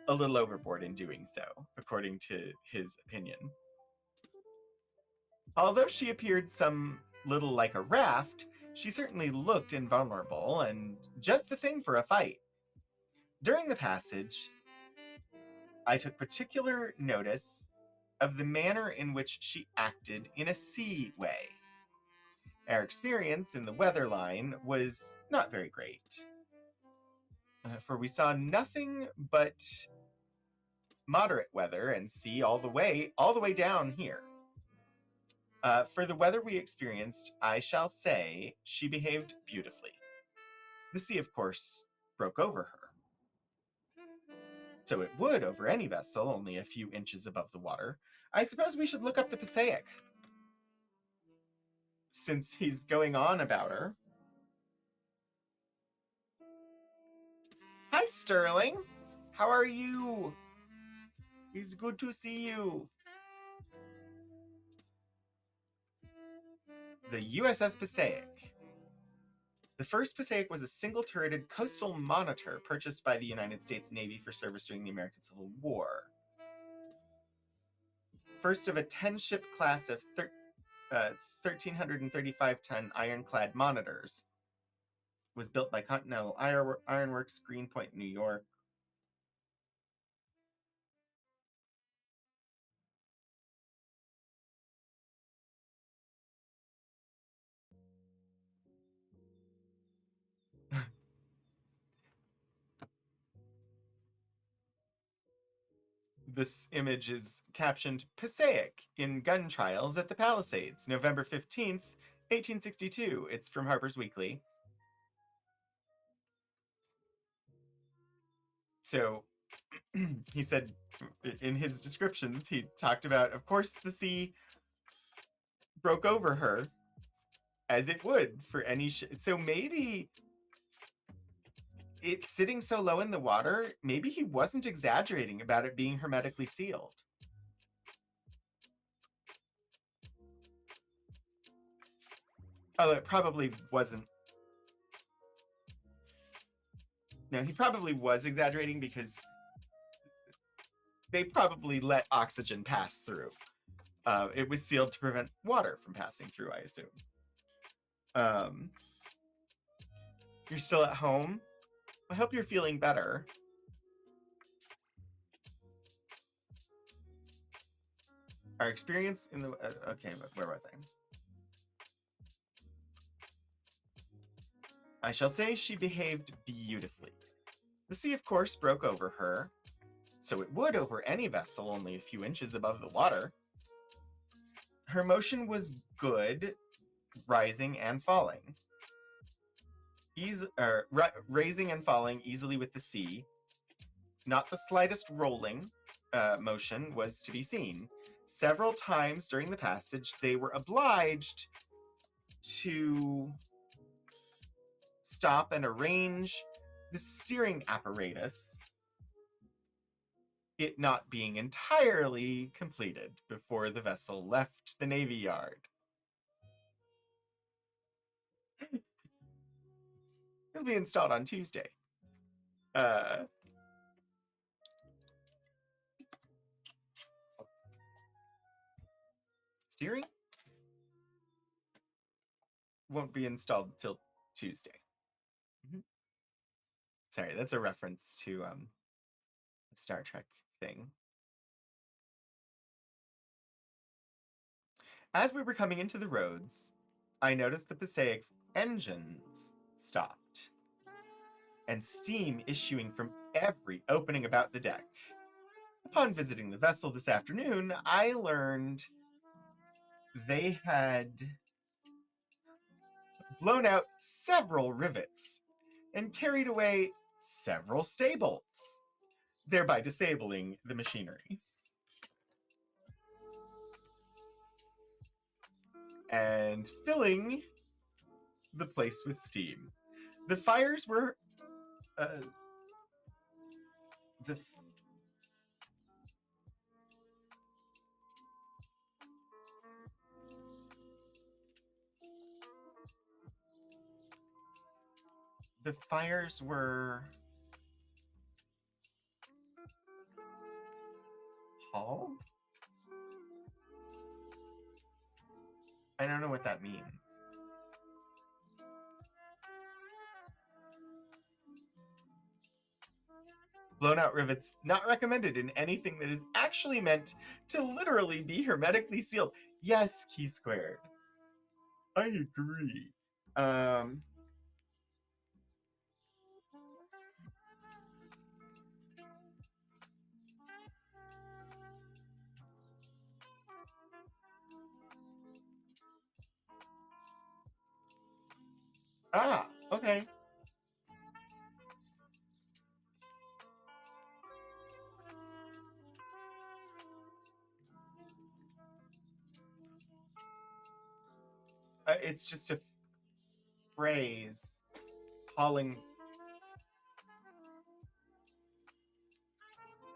a little overboard in doing so, according to his opinion. Although she appeared some little like a raft, she certainly looked invulnerable and just the thing for a fight. During the passage, I took particular notice of the manner in which she acted in a sea way. Our experience in the weather line was not very great, for we saw nothing but moderate weather and sea all the way down here. For the weather we experienced, I shall say she behaved beautifully. The sea, of course, broke over her. So it would over any vessel only a few inches above the water. I suppose we should look up the Passaic, since he's going on about her. Hi, Sterling. How are you? It's good to see you. The USS Passaic. The first Passaic was a single-turreted coastal monitor purchased by the United States Navy for service during the American Civil War. First of a 10-ship class of 1,335-ton ironclad monitors. Was built by Continental Ironworks, Greenpoint, New York. This image is captioned Passaic in gun trials at the Palisades, November 15th, 1862. It's from Harper's Weekly. So he said in his descriptions, he talked about, of course, the sea broke over her, as it would for any so maybe it's sitting so low in the water, maybe he wasn't exaggerating about it being hermetically sealed. Although it probably wasn't. No, he probably was exaggerating because they probably let oxygen pass through. It was sealed to prevent water from passing through, I assume. You're still at home? I hope you're feeling better. Our experience in the... okay, but where was I? I shall say she behaved beautifully. The sea, of course, broke over her, so it would over any vessel only a few inches above the water. Her motion was good, rising and falling. Raising and falling easily with the sea. Not the slightest rolling motion was to be seen. Several times during the passage, they were obliged to stop and arrange the steering apparatus, it not being entirely completed before the vessel left the Navy Yard. It'll be installed on Tuesday. Steering won't be installed till Tuesday. Mm-hmm. Sorry, that's a reference to a Star Trek thing. As we were coming into the roads, I noticed the Passaic's engines stopped, and steam issuing from every opening about the deck. Upon visiting the vessel this afternoon, I learned they had blown out several rivets and carried away several staybolts, thereby disabling the machinery. And filling the place with steam. The fires were the fires were hauled? I don't know what that means. Blown out rivets not recommended in anything that is actually meant to literally be hermetically sealed. Yes, key squared. I agree. Okay. It's just a phrase. Hauling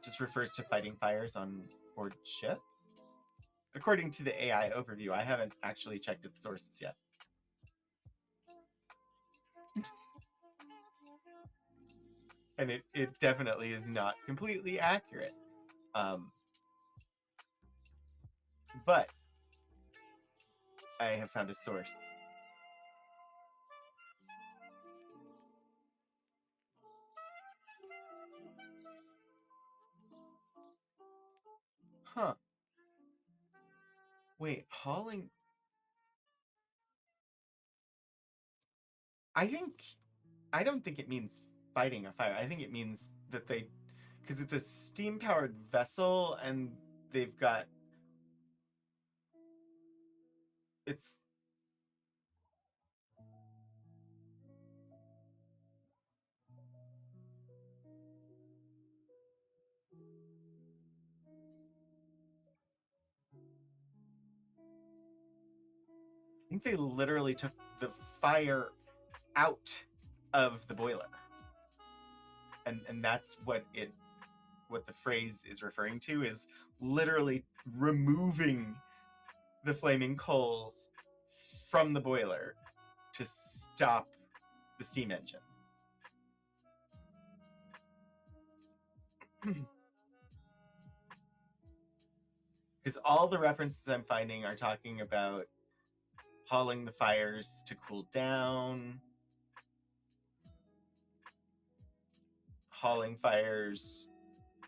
just refers to fighting fires on board ship. According to the AI overview, I haven't actually checked its sources yet. And it definitely is not completely accurate. But I have found a source. Huh. Wait, hauling... I don't think it means fighting a fire. I think it means that they... Because it's a steam-powered vessel, and they've got... It's... I think they literally took the fire out of the boiler. And that's what the phrase is referring to, is literally removing the flaming coals from the boiler to stop the steam engine. Because all the references I'm finding are talking about hauling the fires to cool down, hauling fires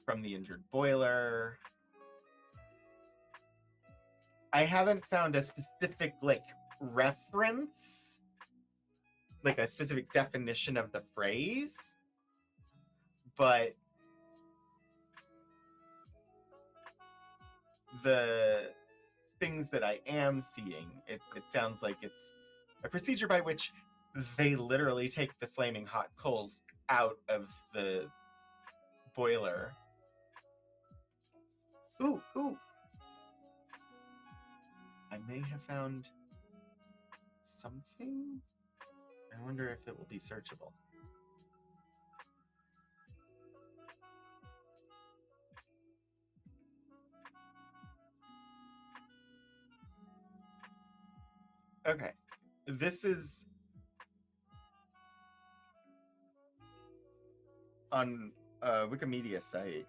from the injured boiler. I haven't found a specific reference, like a specific definition of the phrase, but the things that I am seeing, it sounds like it's a procedure by which they literally take the flaming hot coals out of the boiler. Ooh. I may have found something. I wonder if it will be searchable. Okay, this is on a Wikimedia site,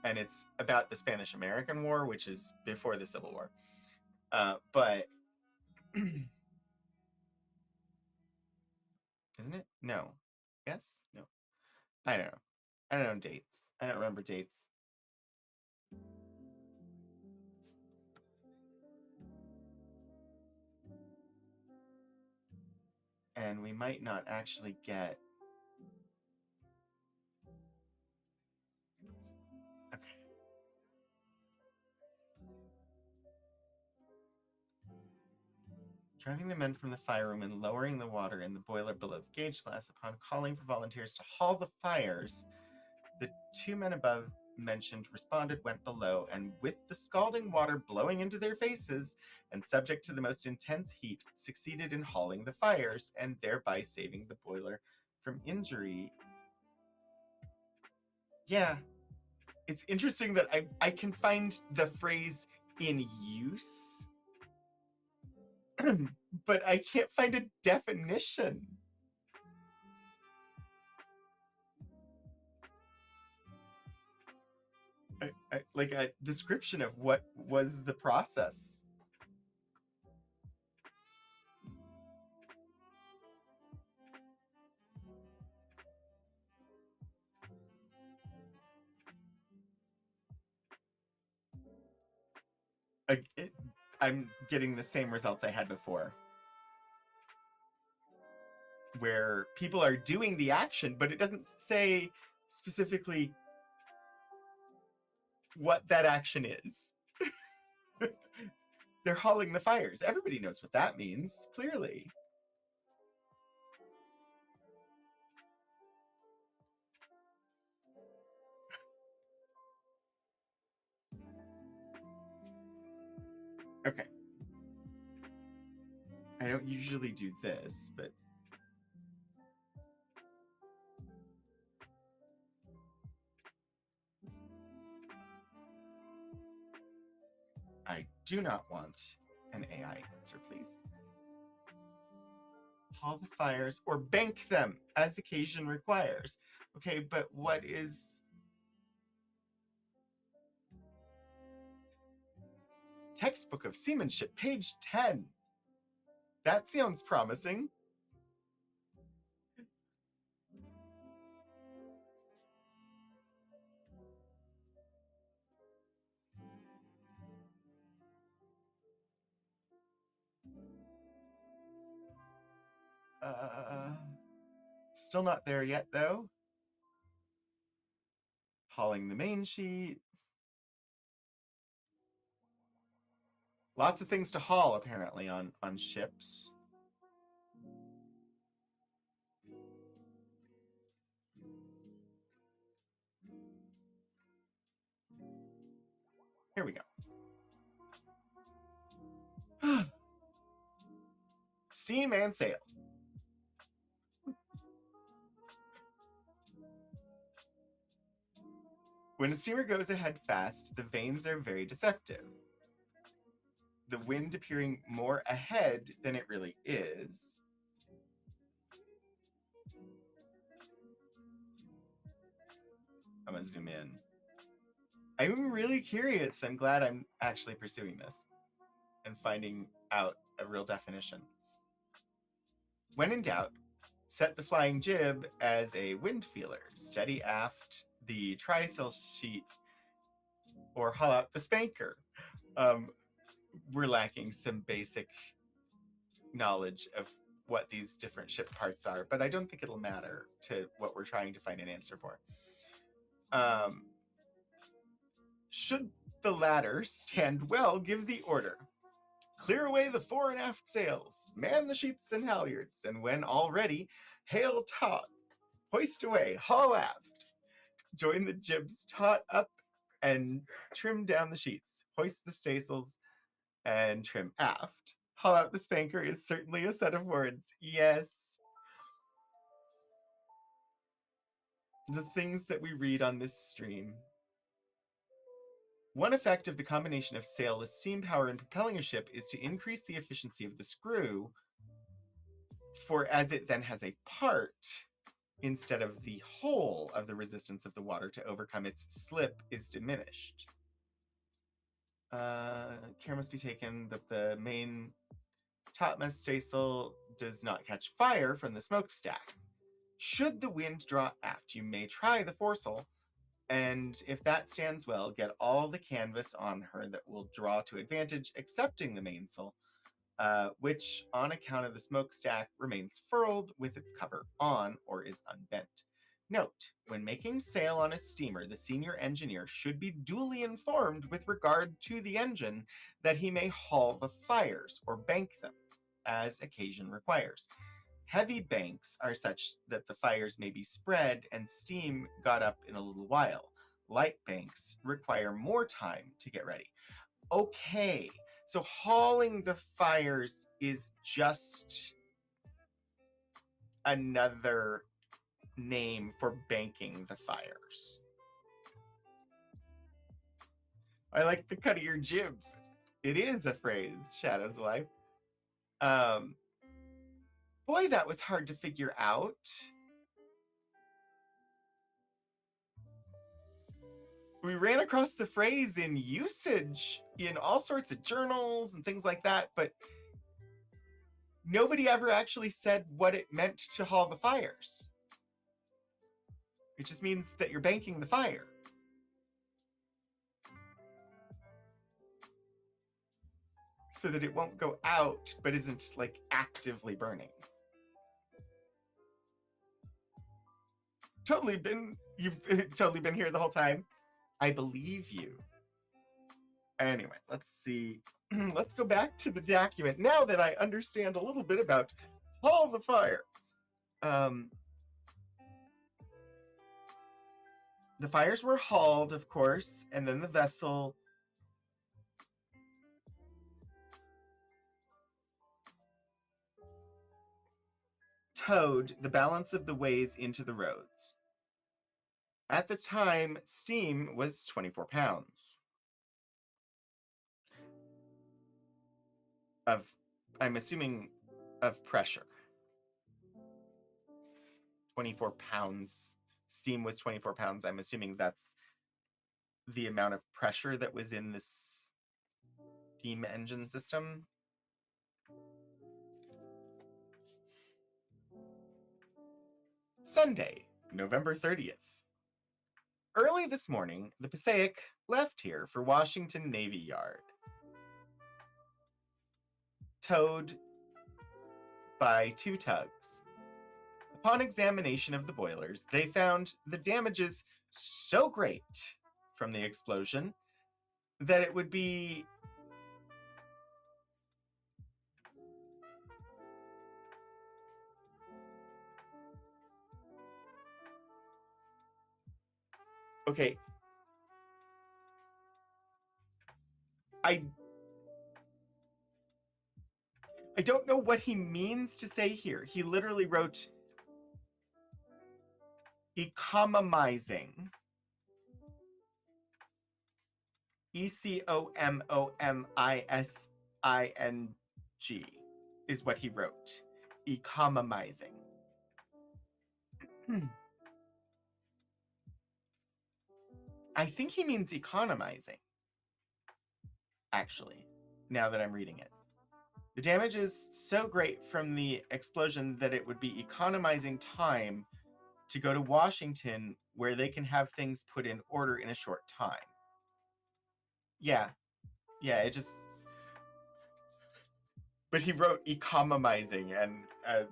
and it's about the Spanish-American War, which is before the Civil War. But isn't it? No. Yes? No. I don't know. I don't know dates. I don't remember dates. And we might not actually get... Okay. Driving the men from the fire room and lowering the water in the boiler below the gauge glass. Upon calling for volunteers to haul the fires, the two men above mentioned responded, went below, and with the scalding water blowing into their faces and subject to the most intense heat, succeeded in hauling the fires and thereby saving the boiler from injury. Yeah, it's interesting that I can find the phrase in use, but I can't find a definition. Like a description of what was the process. I'm getting the same results I had before, where people are doing the action, but it doesn't say specifically what that action is. They're hauling the fires. Everybody knows what that means, clearly. Okay. I don't usually do this, but I do not want an AI answer, please. Haul the fires or bank them as occasion requires. Okay, but what is... Textbook of Seamanship, page 10. That sounds promising. Still not there yet, though. Hauling the main sheet. Lots of things to haul, apparently, on ships. Here we go. Steam and sail. When a steamer goes ahead fast, the vanes are very deceptive. The wind appearing more ahead than it really is. I'm gonna zoom in. I'm really curious. I'm glad I'm actually pursuing this and finding out a real definition. When in doubt, set the flying jib as a wind feeler, steady aft the trysail sheet, or haul out the spanker. We're lacking some basic knowledge of what these different ship parts are, but I don't think it'll matter to what we're trying to find an answer for. Should the latter stand well, give the order. Clear away the fore and aft sails, man the sheets and halyards, and when all ready, hail taut, hoist away, haul aft. Join the jibs taut up and trim down the sheets. Hoist the staysails and trim aft. Haul out the spanker is certainly a set of words. Yes. The things that we read on this stream. One effect of the combination of sail with steam power in propelling a ship is to increase the efficiency of the screw, for as it then has a part instead of the whole of the resistance of the water to overcome its slip is diminished. Care must be taken that the main topmast staysail does not catch fire from the smokestack. Should the wind draw aft, you may try the foresail, and if that stands well, get all the canvas on her that will draw to advantage, excepting the mainsail, which, on account of the smokestack, remains furled with its cover on or is unbent. Note, when making sail on a steamer, the senior engineer should be duly informed with regard to the engine that he may haul the fires or bank them, as occasion requires. Heavy banks are such that the fires may be spread and steam got up in a little while. Light banks require more time to get ready. Okay, so hauling the fires is just another name for banking the fires. I like the cut of your jib. It is a phrase, Shadow's Life. Boy, that was hard to figure out. We ran across the phrase in usage in all sorts of journals and things like that, but nobody ever actually said what it meant to haul the fires. It just means that you're banking the fire. So that it won't go out, but isn't like actively burning. You've totally been here the whole time. I believe you. Anyway, let's see. Let's go back to the document now that I understand a little bit about haul the fire. The fires were hauled, of course, and then the vessel towed the balance of the ways into the roads. At the time, steam was 24 pounds. I'm assuming, of pressure. 24 pounds. Steam was 24 pounds. I'm assuming that's the amount of pressure that was in this steam engine system. Sunday, November 30th. Early this morning, the Passaic left here for Washington Navy Yard. Towed by 2 tugs. Upon examination of the boilers, they found the damages so great from the explosion that it would be okay. I don't know what he means to say here. He literally wrote economizing. ECOMOMISING is what he wrote. Economizing. I think he means economizing, actually, now that I'm reading it. The damage is so great from the explosion that it would be economizing time to go to Washington, where they can have things put in order in a short time. Yeah, it just... But he wrote economizing, and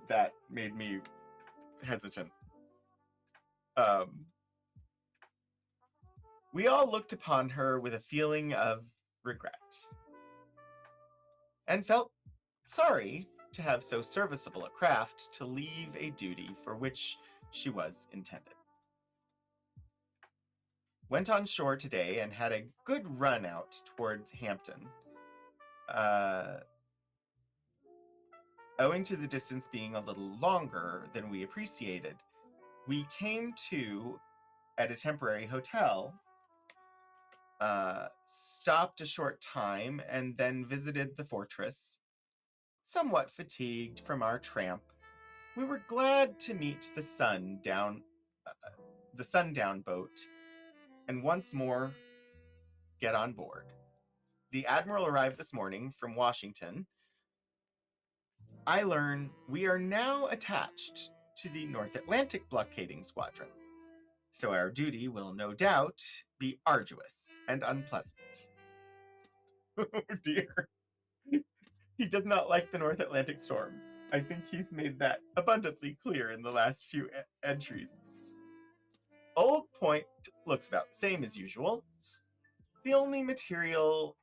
that made me hesitant. We all looked upon her with a feeling of regret, and felt sorry to have so serviceable a craft to leave a duty for which she was intended. Went on shore today and had a good run out toward Hampton. Owing to the distance being a little longer than we appreciated, we came to at a temporary hotel, stopped a short time, and then visited the fortress. Somewhat fatigued from our tramp, we were glad to meet the sundown boat, and once more get on board. The Admiral arrived this morning from Washington. I learn we are now attached to the North Atlantic blockading squadron, so our duty will no doubt be arduous and unpleasant. Oh dear. He does not like the North Atlantic storms. I think he's made that abundantly clear in the last few entries. Old Point looks about the same as usual. The only material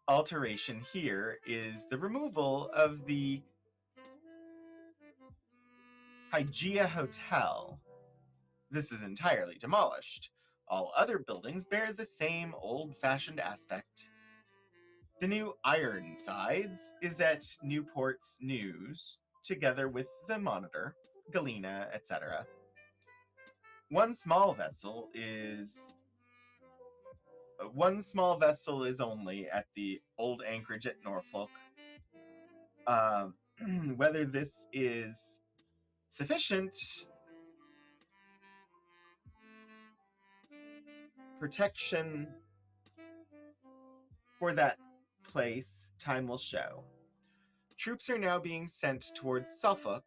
alteration here is the removal of the Hygeia Hotel. This is entirely demolished. All other buildings bear the same old-fashioned aspect. The new Ironsides is at Newport's News, together with the Monitor, Galena, etc. One small vessel is only at the old anchorage at Norfolk. Whether this is sufficient protection for that place, time will show. Troops are now being sent towards Suffolk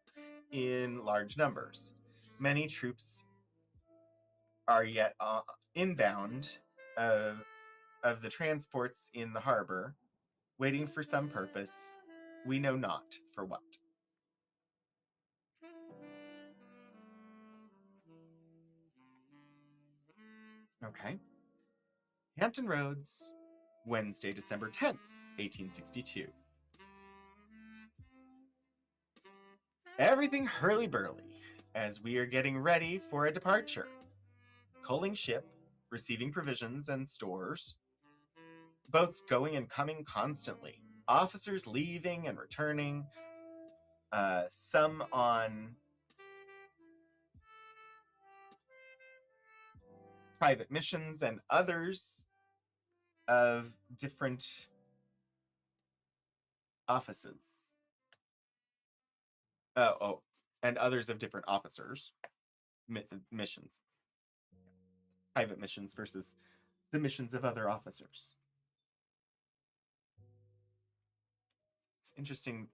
in large numbers. Many troops are yet inbound of the transports in the harbor, waiting for some purpose, we know not for what. Okay. Hampton Roads, Wednesday, December 10th, 1862. Everything hurly-burly as we are getting ready for a departure. Coaling ship, receiving provisions and stores. Boats going and coming constantly. Officers leaving and returning. Some on private missions and others of different offices. And others of different officers. Missions. Private missions versus the missions of other officers. It's interesting.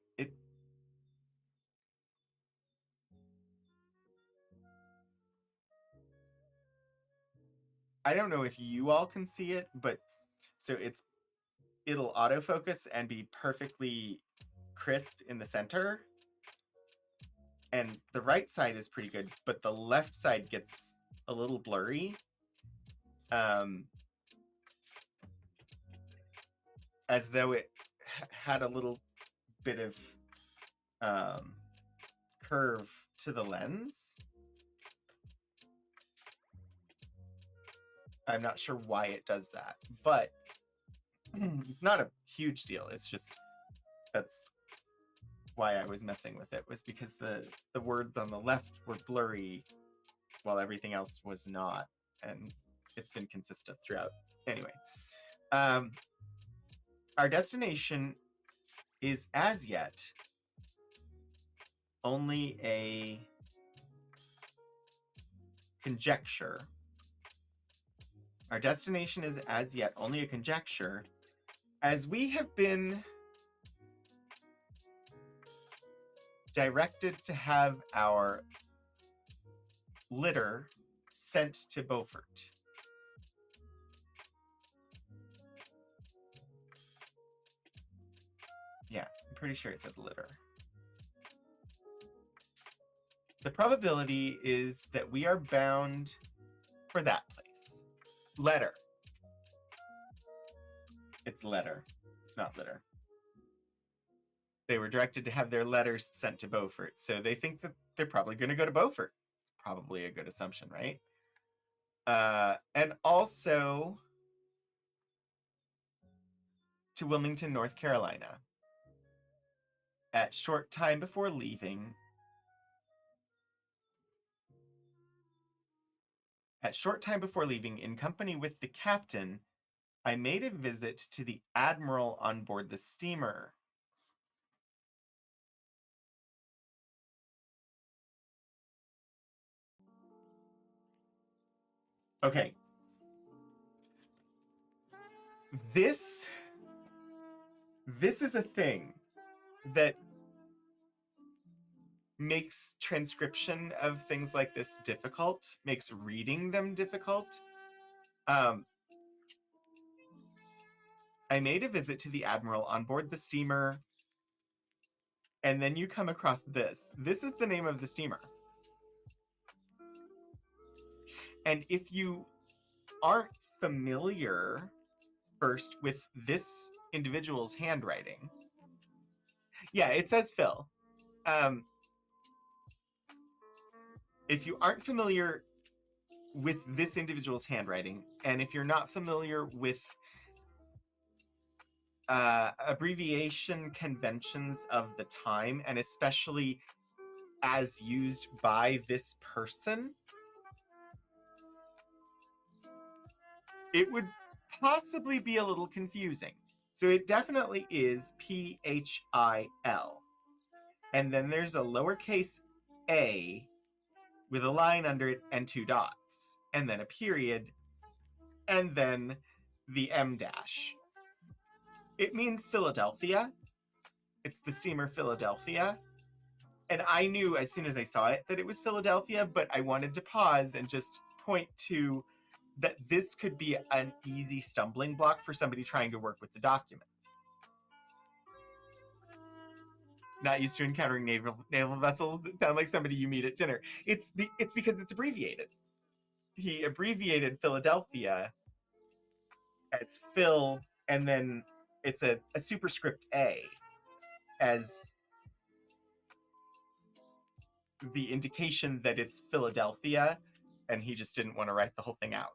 I don't know if you all can see it, but so it'll autofocus and be perfectly crisp in the center. And the right side is pretty good, but the left side gets a little blurry. As though it had a little bit of curve to the lens. I'm not sure why it does that, but it's not a huge deal. It's just that's why I was messing with it, was because the words on the left were blurry while everything else was not, and it's been consistent throughout. Anyway, our destination is as yet only a conjecture. Our destination is as yet only a conjecture, as we have been directed to have our litter sent to Beaufort. Yeah, I'm pretty sure it says litter. The probability is that we are bound for that place. Letter. It's letter. It's not litter. They were directed to have their letters sent to Beaufort, so they think that they're probably going to go to Beaufort. Probably a good assumption, right? And also to Wilmington, North Carolina. At short time before leaving, in company with the captain, I made a visit to the admiral on board the steamer. Okay. This is a thing that makes transcription of things like this difficult, makes reading them difficult. I made a visit to the admiral on board the steamer, and then you come across this. This is the name of the steamer. And if you aren't familiar first with this individual's handwriting, yeah, it says Phil. If you aren't familiar with this individual's handwriting, and if you're not familiar with abbreviation conventions of the time, and especially as used by this person, it would possibly be a little confusing. So it definitely is P-H-I-L. And then there's a lowercase a with a line under it and 2 dots, and then a period, and then the M dash. It means Philadelphia. It's the steamer Philadelphia. And I knew as soon as I saw it that it was Philadelphia, but I wanted to pause and just point to that this could be an easy stumbling block for somebody trying to work with the document. Not used to encountering naval vessels that sound like somebody you meet at dinner. It's because it's abbreviated. He abbreviated Philadelphia as Phil, and then it's a superscript A as the indication that it's Philadelphia, and he just didn't want to write the whole thing out.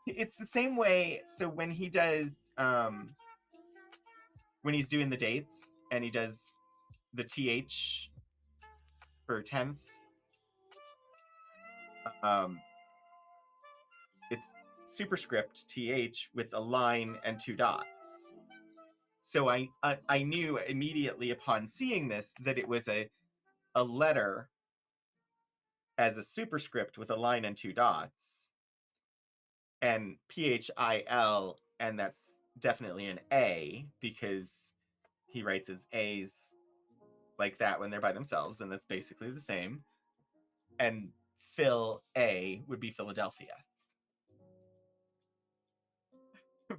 It's the same way. So when he does, when he's doing the dates and he does the TH for 10th, it's superscript TH with a line and 2 dots. So I knew immediately upon seeing this that it was a letter as a superscript with a line and 2 dots, and PHIL, and that's definitely an A because he writes his A's like that when they're by themselves, and that's basically the same. And Phil A would be Philadelphia.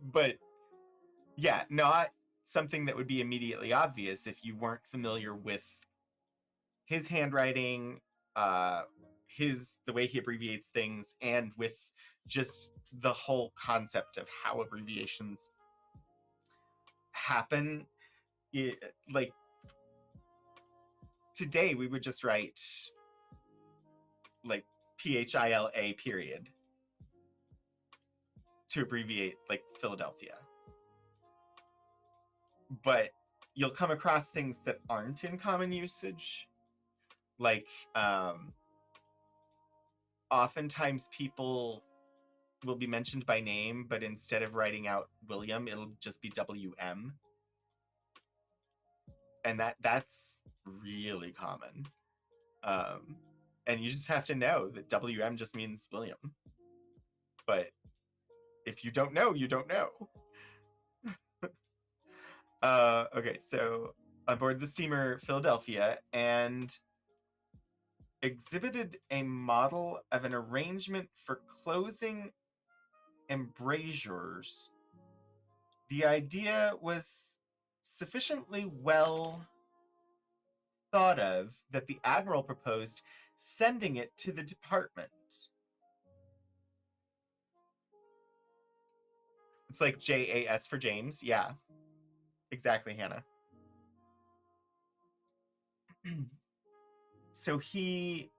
But yeah, not something that would be immediately obvious if you weren't familiar with his handwriting, the way he abbreviates things, and with just the whole concept of how abbreviations happen. Like today we would just write like PHILA period to abbreviate like Philadelphia. But you'll come across things that aren't in common usage. Like oftentimes people will be mentioned by name, but instead of writing out William, it'll just be WM. And that's really common. And you just have to know that WM just means William. But if you don't know, you don't know. Okay, so on board the steamer Philadelphia and exhibited a model of an arrangement for closing embrasures. The idea was sufficiently well thought of that the admiral proposed sending it to the department. It's like JAS for James. Yeah, exactly, Hannah. So he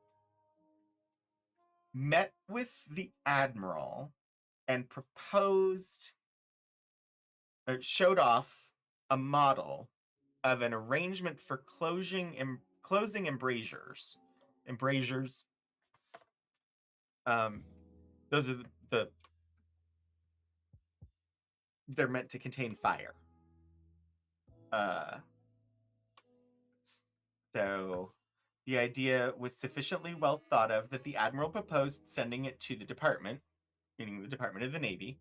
met with the admiral and proposed, showed off a model of an arrangement for closing embrasures. Embrasures. Those are they're meant to contain fire. So the idea was sufficiently well thought of that the admiral proposed sending it to the department, meaning the Department of the Navy.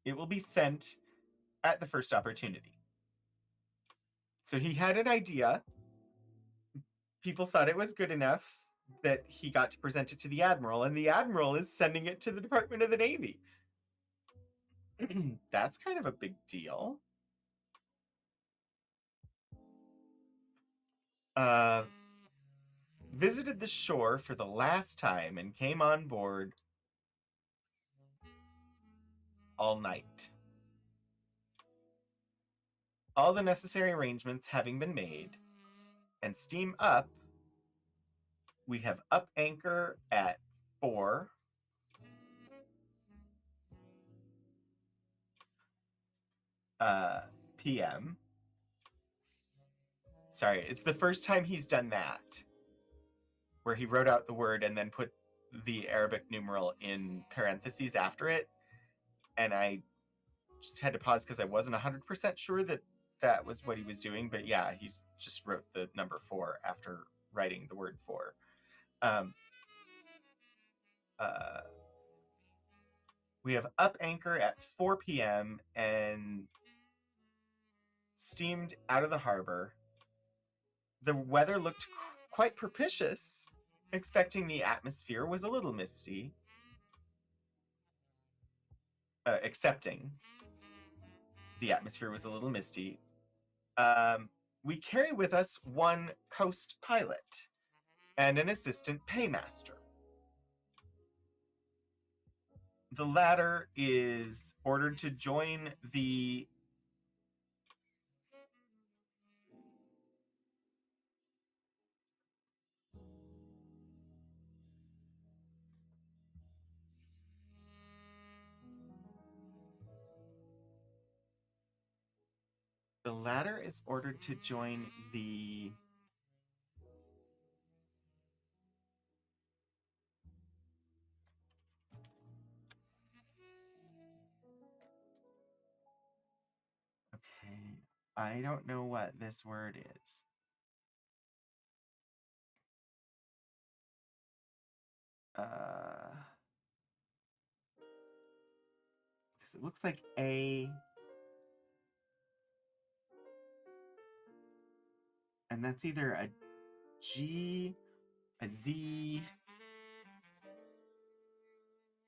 It will be sent at the first opportunity. So he had an idea. People thought it was good enough that he got to present it to the admiral, and the admiral is sending it to the Department of the Navy. That's kind of a big deal. Visited the shore for the last time and came on board all night. All the necessary arrangements having been made, and steam up, we have up anchor at 4 p.m. Sorry, it's the first time he's done that, where he wrote out the word and then put the Arabic numeral in parentheses after it. And I just had to pause because I wasn't 100% sure that that was what he was doing. But yeah, he's just wrote the number 4 after writing the word for. We have up anchor at 4 p.m. and steamed out of the harbor. The weather looked quite propitious, expecting the atmosphere was a little misty. Accepting the atmosphere was a little misty. We carry with us one coast pilot and an assistant paymaster. The latter is ordered to join the Okay, I don't know what this word is. Because it looks like A, and that's either a G, a Z,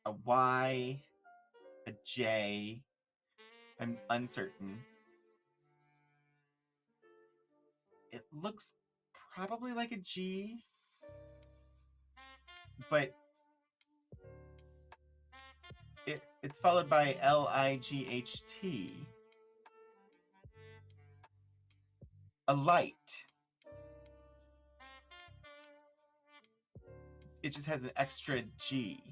a Y, a J. I'm uncertain. It looks probably like a G, but it's followed by LIGHT. A light. It just has an extra G.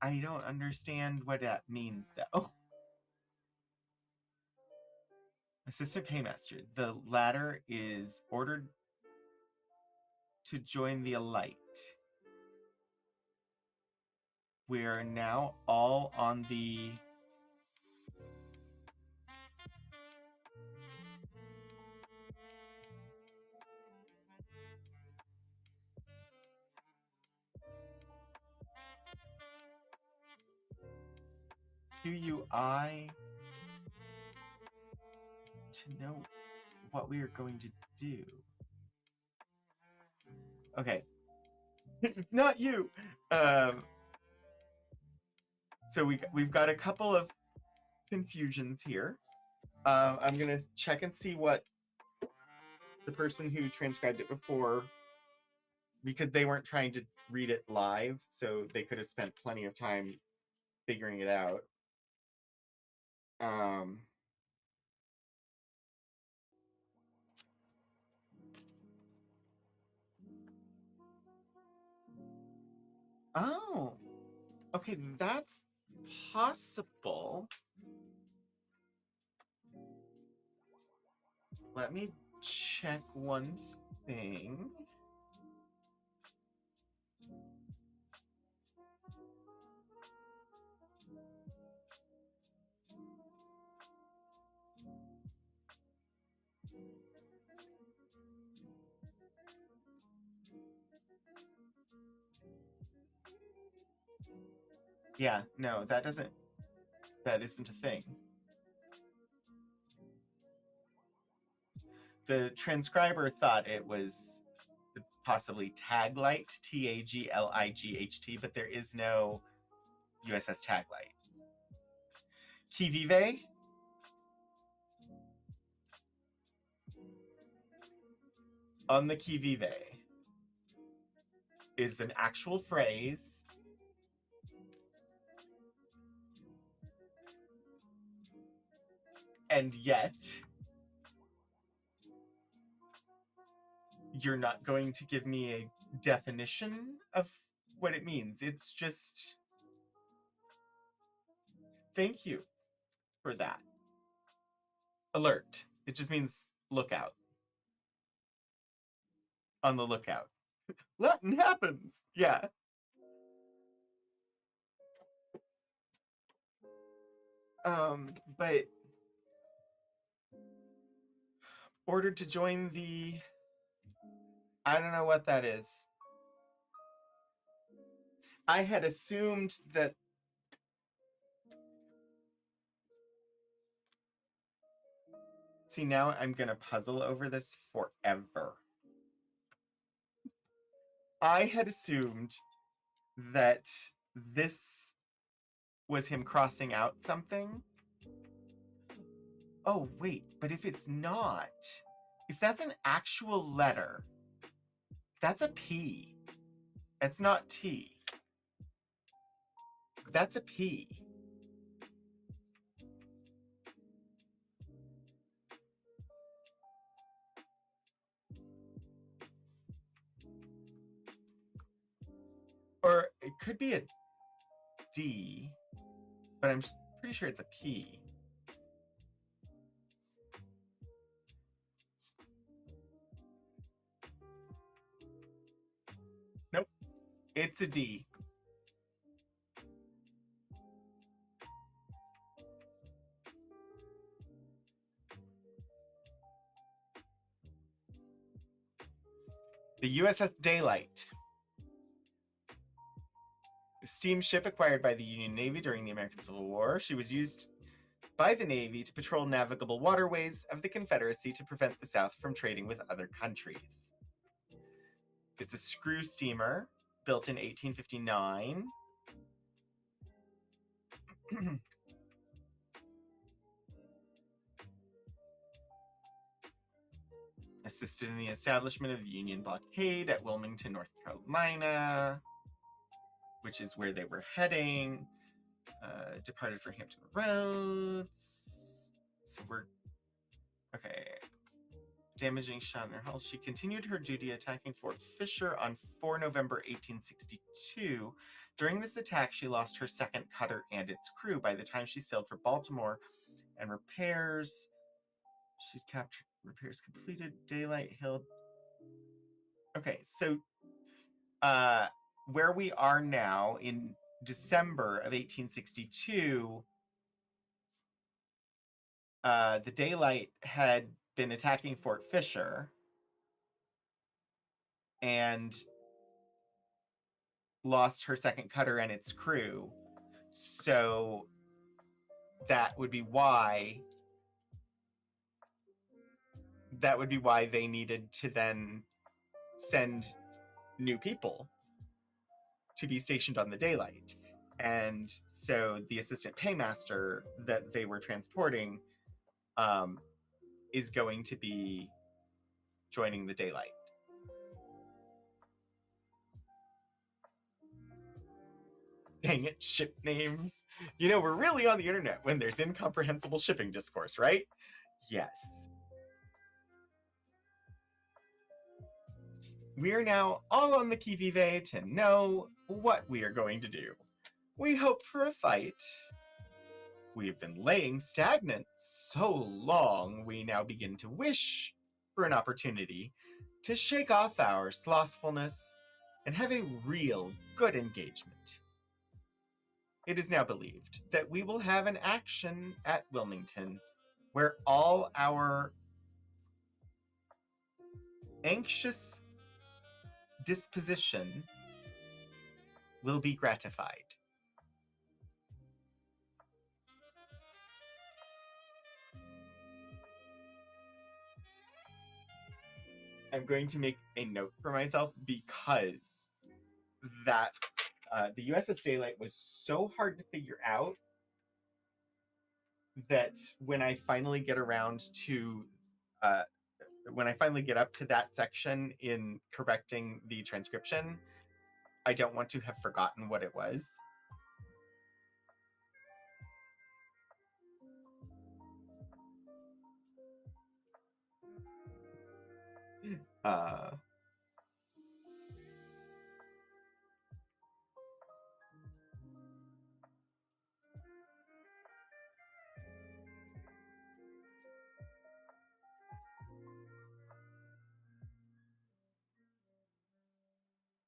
I don't understand what that means, though. Assistant Paymaster. The latter is ordered to join the Alight. We are now all on the QUI to know what we are going to do. Okay. It's not you. So we've got a couple of confusions here. I'm going to check and see what the person who transcribed it before, because they weren't trying to read it live, so they could have spent plenty of time figuring it out. Oh, okay, that's possible. Let me check one thing. Yeah, no, that isn't a thing. The transcriber thought it was possibly Taglight, Taglight, but there is no USS Taglight. Qui vive? On the qui vive is an actual phrase. And yet, you're not going to give me a definition of what it means. It's just, thank you for that. Alert. It just means look out. On the lookout. Latin happens. Yeah. But ordered to join the, I don't know what that is. I had assumed that see, now I'm gonna puzzle over this forever. I had assumed that this was him crossing out something. Oh, wait, but if it's not, if that's an actual letter, that's a P. It's not T. That's a P. Or it could be a D, but I'm pretty sure it's a P. Nope, it's a D. The USS Daylight. A steamship acquired by the Union Navy during the American Civil War. She was used by the Navy to patrol navigable waterways of the Confederacy to prevent the South from trading with other countries. It's a screw steamer built in 1859. Assisted in the establishment of the Union blockade at Wilmington, North Carolina, which is where they were heading. Departed for Hampton Roads. So we're okay. Damaging shot in her hull. She continued her duty attacking Fort Fisher on 4 November 1862. During this attack, she lost her second cutter and its crew. By the time she sailed for Baltimore and repairs, she captured repairs completed. Daylight Hill. Okay, so where we are now in December of 1862, the Daylight had been attacking Fort Fisher and lost her second cutter and its crew. So that would be why that would be why they needed to then send new people to be stationed on the daylight. And so the assistant paymaster that they were transporting is going to be joining the daylight. Dang it, ship names. You know, we're really on the internet when there's incomprehensible shipping discourse, right? Yes. We are now all on the qui vive to know what we are going to do. We hope for a fight. We've been laying stagnant so long, we now begin to wish for an opportunity to shake off our slothfulness and have a real good engagement. It is now believed that we will have an action at Wilmington where all our anxious disposition will be gratified. I'm going to make a note for myself because that the USS Daylight was so hard to figure out that when I finally get around to when I finally get up to that section in correcting the transcription, I don't want to have forgotten what it was.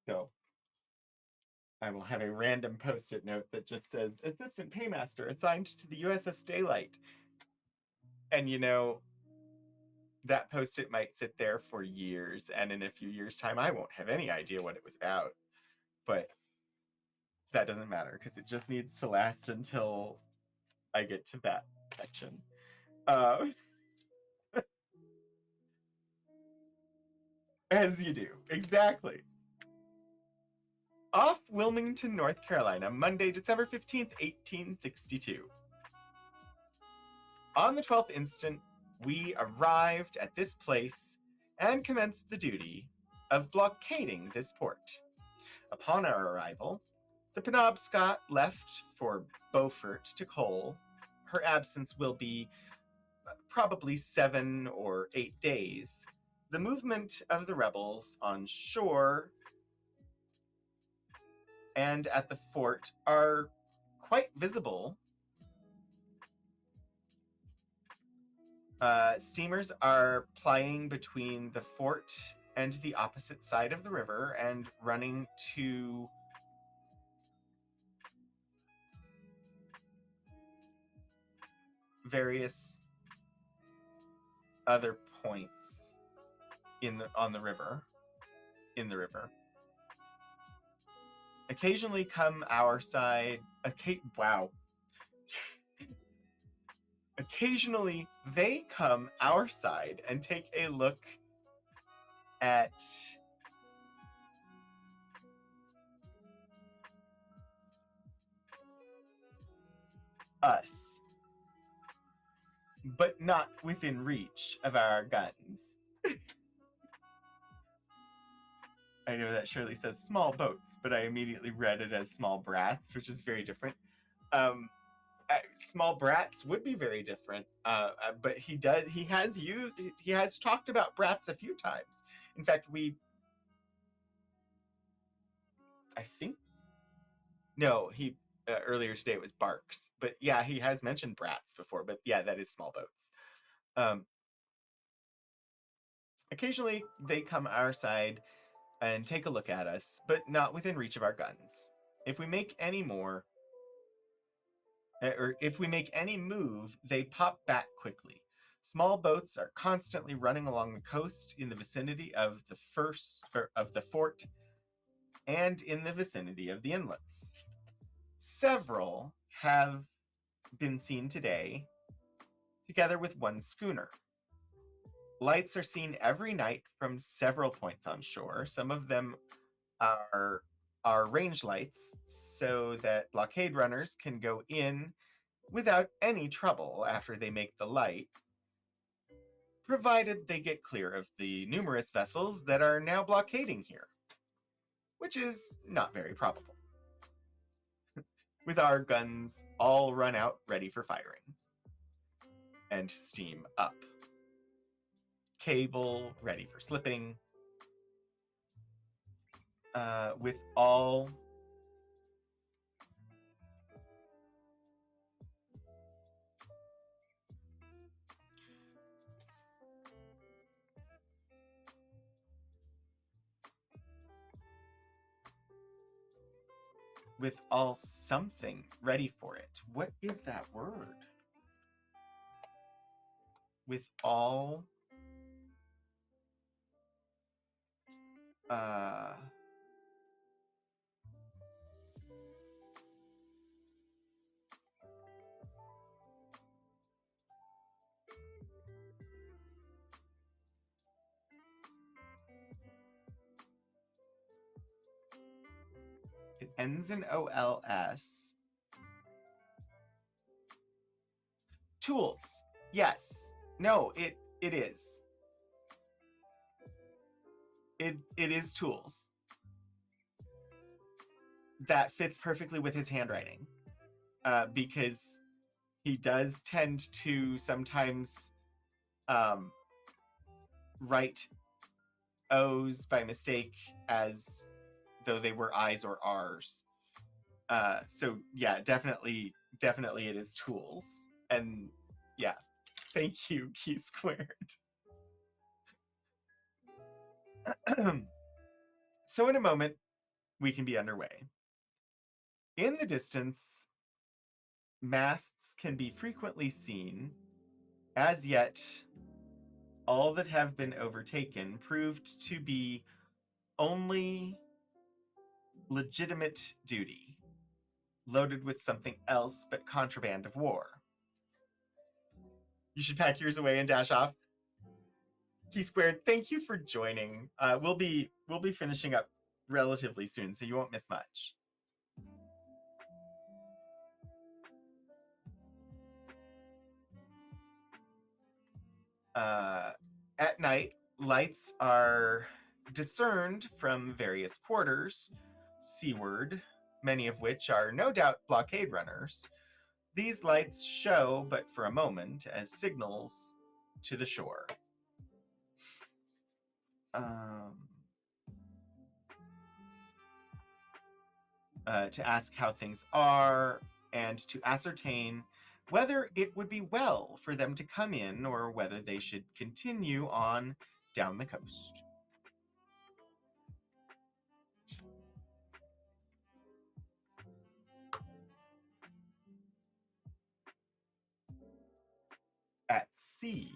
So I will have a random post-it note that just says, Assistant Paymaster assigned to the USS Daylight. And you know, that post-it might sit there for years, and in a few years' time, I won't have any idea what it was about. But that doesn't matter, because it just needs to last until I get to that section. As you do, exactly. Off Wilmington, North Carolina, Monday, December 15th, 1862. On the 12th instant, we arrived at this place and commenced the duty of blockading this port. Upon our arrival, the Penobscot left for Beaufort to coal. Her absence will be probably 7 or 8 days. The movement of the rebels on shore and at the fort are quite visible. Steamers are plying between the fort and the opposite side of the river and running to various other points in the river. Occasionally come our side. Wow. Occasionally they come our side and take a look at us, but not within reach of our guns. I know that Shirley says small boats, but I immediately read it as small brats, which is very different. Small brats would be very different, but he has talked about brats a few times. In fact, I think no, he earlier today it was barks, but yeah, he has mentioned brats before. But yeah, that is small boats. Occasionally they come our side and take a look at us, but not within reach of our guns. If we make any more, or if we make any move, they pop back quickly. Small boats are constantly running along the coast in the vicinity of the fort and in the vicinity of the inlets. Several have been seen today, together with one schooner. Lights are seen every night from several points on shore. Some of them are range lights so that blockade runners can go in without any trouble after they make the light, provided they get clear of the numerous vessels that are now blockading here, which is not very probable. With our guns all run out ready for firing. And steam up. Cable ready for slipping. With all something ready for it. What is that word? With all it ends in OLS. Tools. Yes. No, it is. It is tools. That fits perfectly with his handwriting. Because he does tend to sometimes write O's by mistake as though they were I's or R's. So yeah, definitely it is tools. And yeah, thank you, Key Squared. So in a moment, we can be underway. In the distance, masts can be frequently seen. As yet, all that have been overtaken proved to be only legitimate duty, loaded with something else but contraband of war. You should pack yours away and dash off. Key Squared, thank you for joining. We'll be finishing up relatively soon, so you won't miss much. At night, lights are discerned from various quarters seaward, many of which are no doubt blockade runners. These lights show, but for a moment, as signals to the shore. To ask how things are and to ascertain whether it would be well for them to come in or whether they should continue on down the coast. At sea,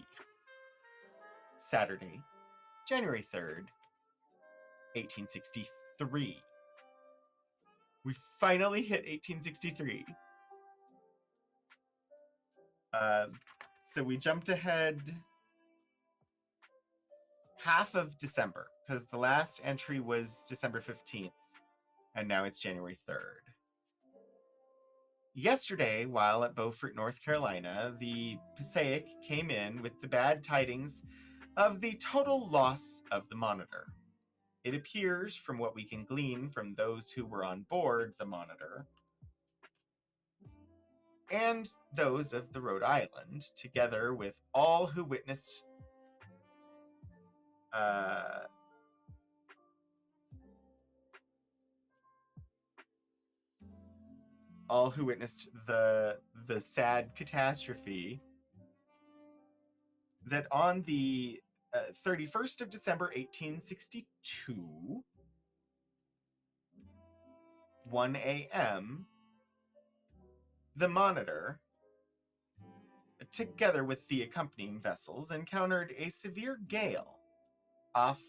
Saturday, January 3rd, 1863. We finally hit 1863. So we jumped ahead half of December, because the last entry was December 15th, and now it's January 3rd. Yesterday, while at Beaufort, North Carolina, the Passaic came in with the bad tidings of the total loss of the Monitor. It appears, from what we can glean from those who were on board the Monitor, and those of the Rhode Island, together with all who witnessed the sad catastrophe, that on the 31st of December 1862, 1 a.m., the Monitor, together with the accompanying vessels, encountered a severe gale off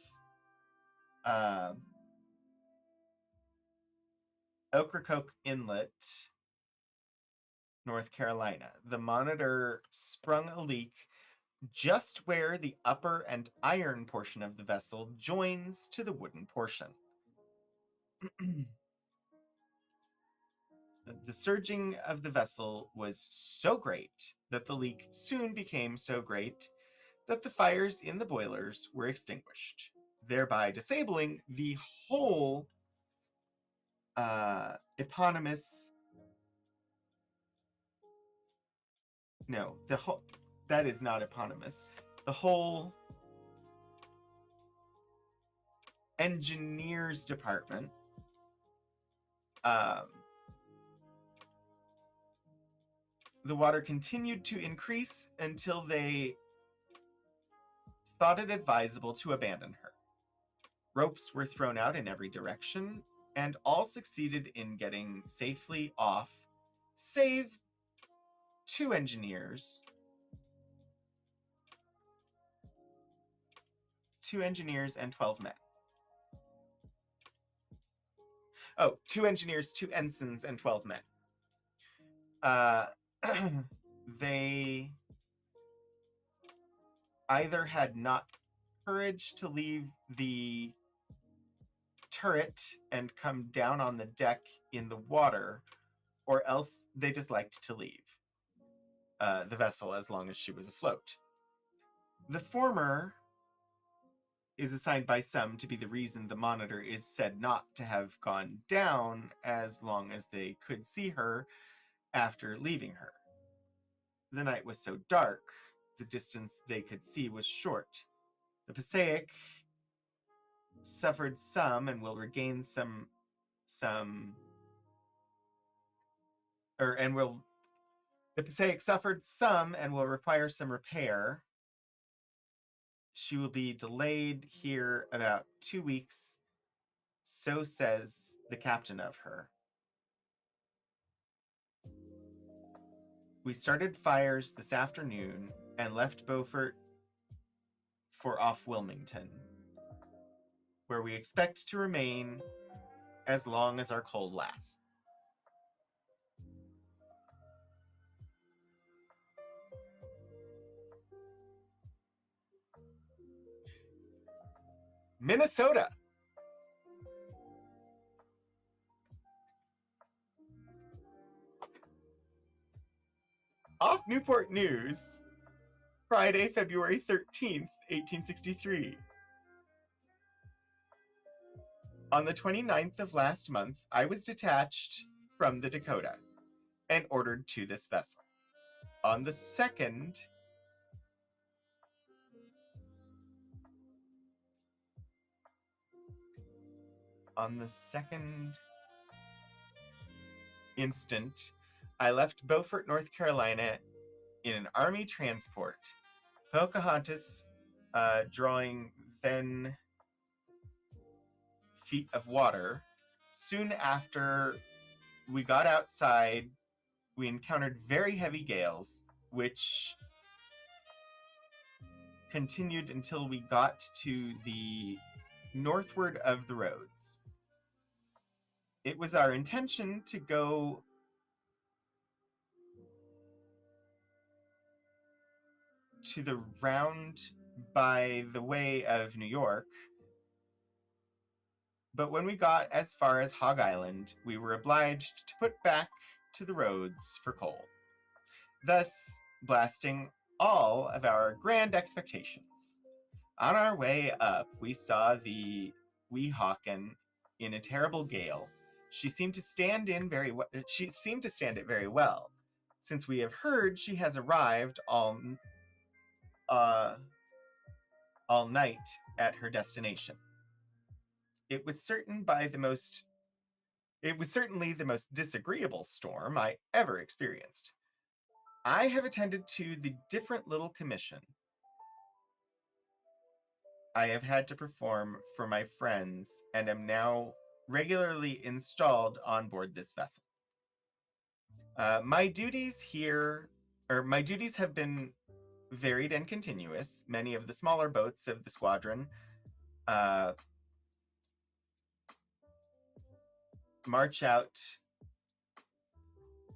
Ocracoke Inlet, North Carolina. The Monitor sprung a leak just where the upper and iron portion of the vessel joins to the wooden portion. The surging of the vessel was so great that the leak soon became so great that the fires in the boilers were extinguished, thereby disabling the whole eponymous. No, the whole. That is not eponymous. The whole engineers department. The water continued to increase until they thought it advisable to abandon her. Ropes were thrown out in every direction, and all succeeded in getting safely off, save 2 engineers. 2 engineers and 12 men. Oh, 2 engineers, 2 ensigns, and 12 men. They either had not courage to leave the turret and come down on the deck in the water, or else they disliked to leave the vessel as long as she was afloat. The former is assigned by some to be the reason the Monitor is said not to have gone down as long as they could see her after leaving her. The night was so dark, the distance they could see was short. The Passaic suffered some and will regain some the Passaic suffered some and will require some repair. She will be delayed here about 2 weeks, so says the captain of her. We started fires this afternoon and left Beaufort for off Wilmington, where we expect to remain as long as our cold lasts. Minnesota. Off Newport News, Friday, February 13th, 1863. On the 29th of last month, I was detached from the Dacotah and ordered to this vessel. On the 2nd, instant, I left Beaufort, North Carolina in an army transport, Pocahontas drawing then feet of water. Soon after we got outside, we encountered very heavy gales, which continued until we got to the northward of the roads. It was our intention to go to the round by the way of New York, but when we got as far as Hog Island, we were obliged to put back to the roads for coal, thus blasting all of our grand expectations. On our way up, we saw the Weehawken in a terrible gale. She seemed to stand it very well, since we have heard she has arrived all night at her destination. It was certainly the most disagreeable storm I ever experienced. I have attended to the different little commission I have had to perform for my friends and am now regularly installed on board this vessel. My duties have been varied and continuous. Many of the smaller boats of the squadron march out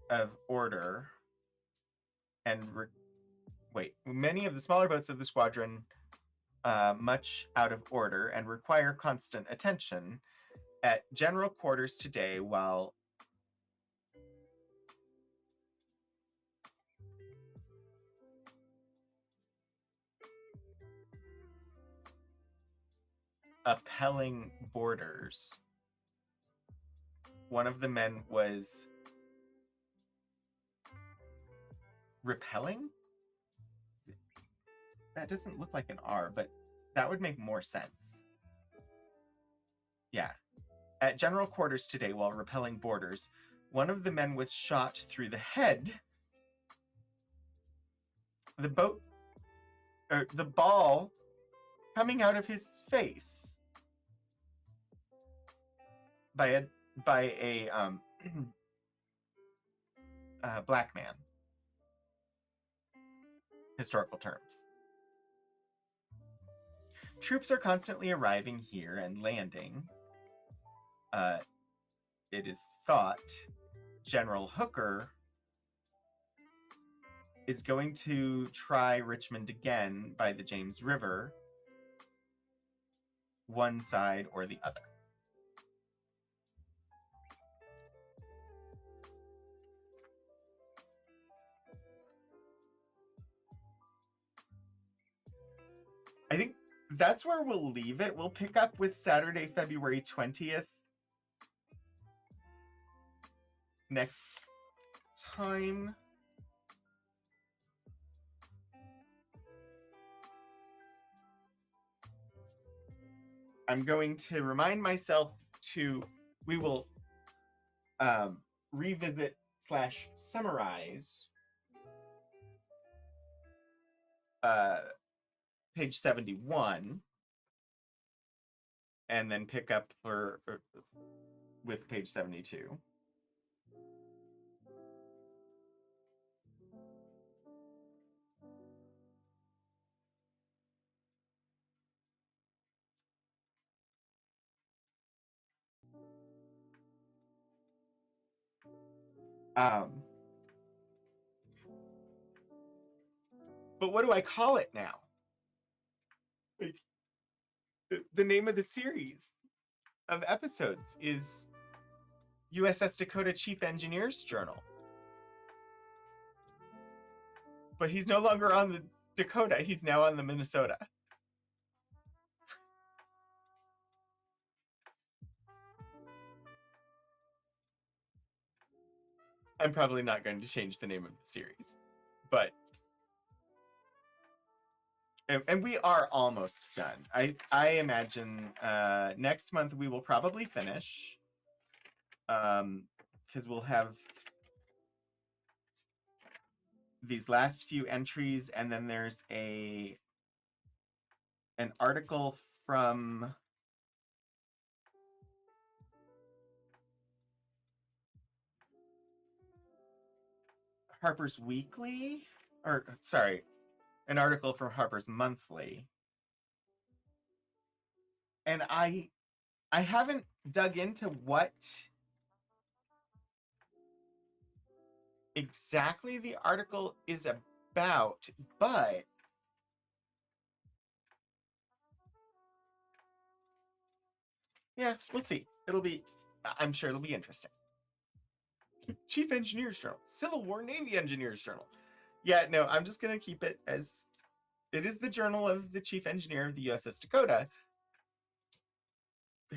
of order and Many of the smaller boats of the squadron much out of order and require constant attention. At general quarters today, while appelling borders, one of the men was repelling? That doesn't look like an R, but that would make more sense. Yeah. At general quarters today, while repelling borders, one of the men was shot through the head. The ball coming out of his face by a black man. Historical terms. Troops are constantly arriving here and landing. It is thought General Hooker is going to try Richmond again by the James River, one side or the other. I think that's where we'll leave it. We'll pick up with Saturday, February 20th next time. I'm going to remind myself we will revisit / summarize page 71 and then pick up with page 72. But what do I call it now? Like, the name of the series of episodes is USS Dacotah Chief Engineer's Journal. But he's no longer on the Dacotah, he's now on the Minnesota. I'm probably not going to change the name of the series, but and we are almost done. I imagine next month we will probably finish, because we'll have these last few entries, and then there's an article from Harper's Weekly, or sorry, an article from Harper's Monthly. And I haven't dug into what exactly the article is about, but yeah, we'll see. I'm sure it'll be interesting. Chief Engineer's Journal, Civil War Navy Engineer's Journal. Yeah, no, I'm just going to keep it as it is the journal of the Chief Engineer of the USS Dacotah,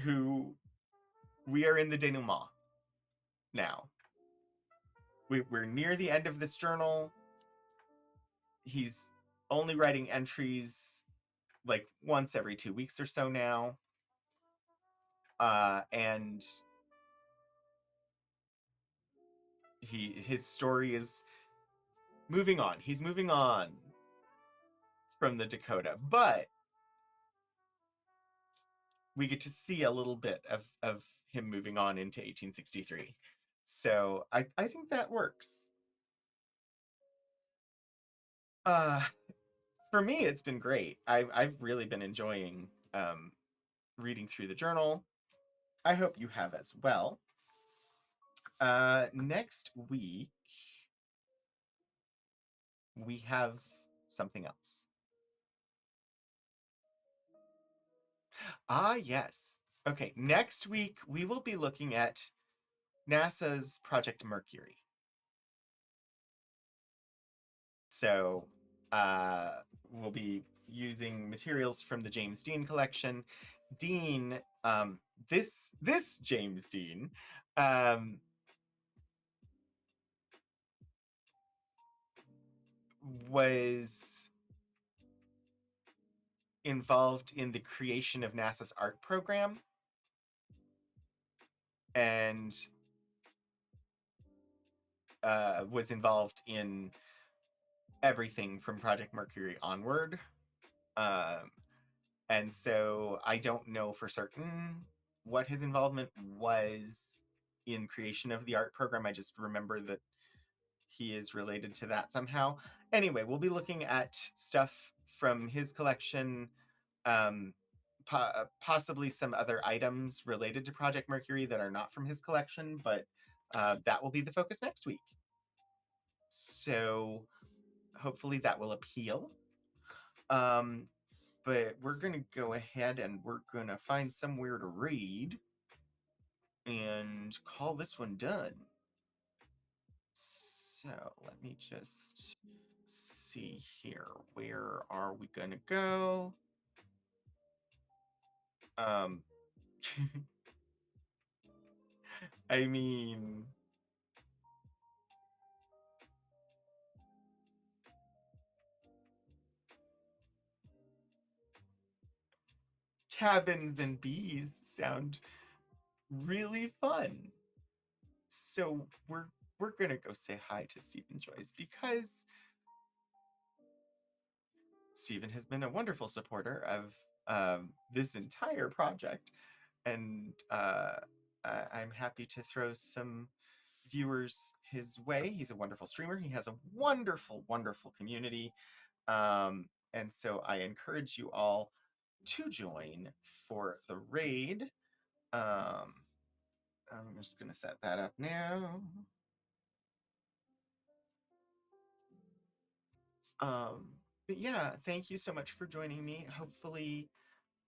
who we are in the denouement now. We're near the end of this journal. He's only writing entries like once every 2 weeks or so now. And his story is moving on. He's moving on from the Dacotah, but we get to see a little bit of him moving on into 1863. So I think that works. For me, it's been great. I've really been enjoying reading through the journal. I hope you have as well. Next week, we have something else. Ah, yes. Okay, next week we will be looking at NASA's Project Mercury. So we'll be using materials from the James Dean collection. Dean, this James Dean, was involved in the creation of NASA's art program, and was involved in everything from Project Mercury onward. And so I don't know for certain what his involvement was in creation of the art program. I just remember that he is related to that somehow. Anyway, we'll be looking at stuff from his collection, possibly some other items related to Project Mercury that are not from his collection, but that will be the focus next week. So hopefully that will appeal. But we're going to go ahead and we're going to find somewhere to read and call this one done. So let me just see here. Where are we going to go? I mean, cabins and bees sound really fun. So we're gonna go say hi to Stephen Joyce because Stephen has been a wonderful supporter of this entire project, and I'm happy to throw some viewers his way. He's a wonderful streamer. He has a wonderful, wonderful community, and so I encourage you all to join for the raid. I'm just gonna set that up now. But yeah, thank you so much for joining me. Hopefully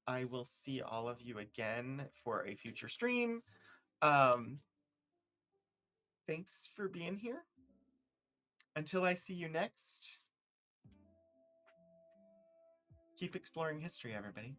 I will see all of you again for a future stream. Thanks for being here. Until I see you next, keep exploring history, everybody.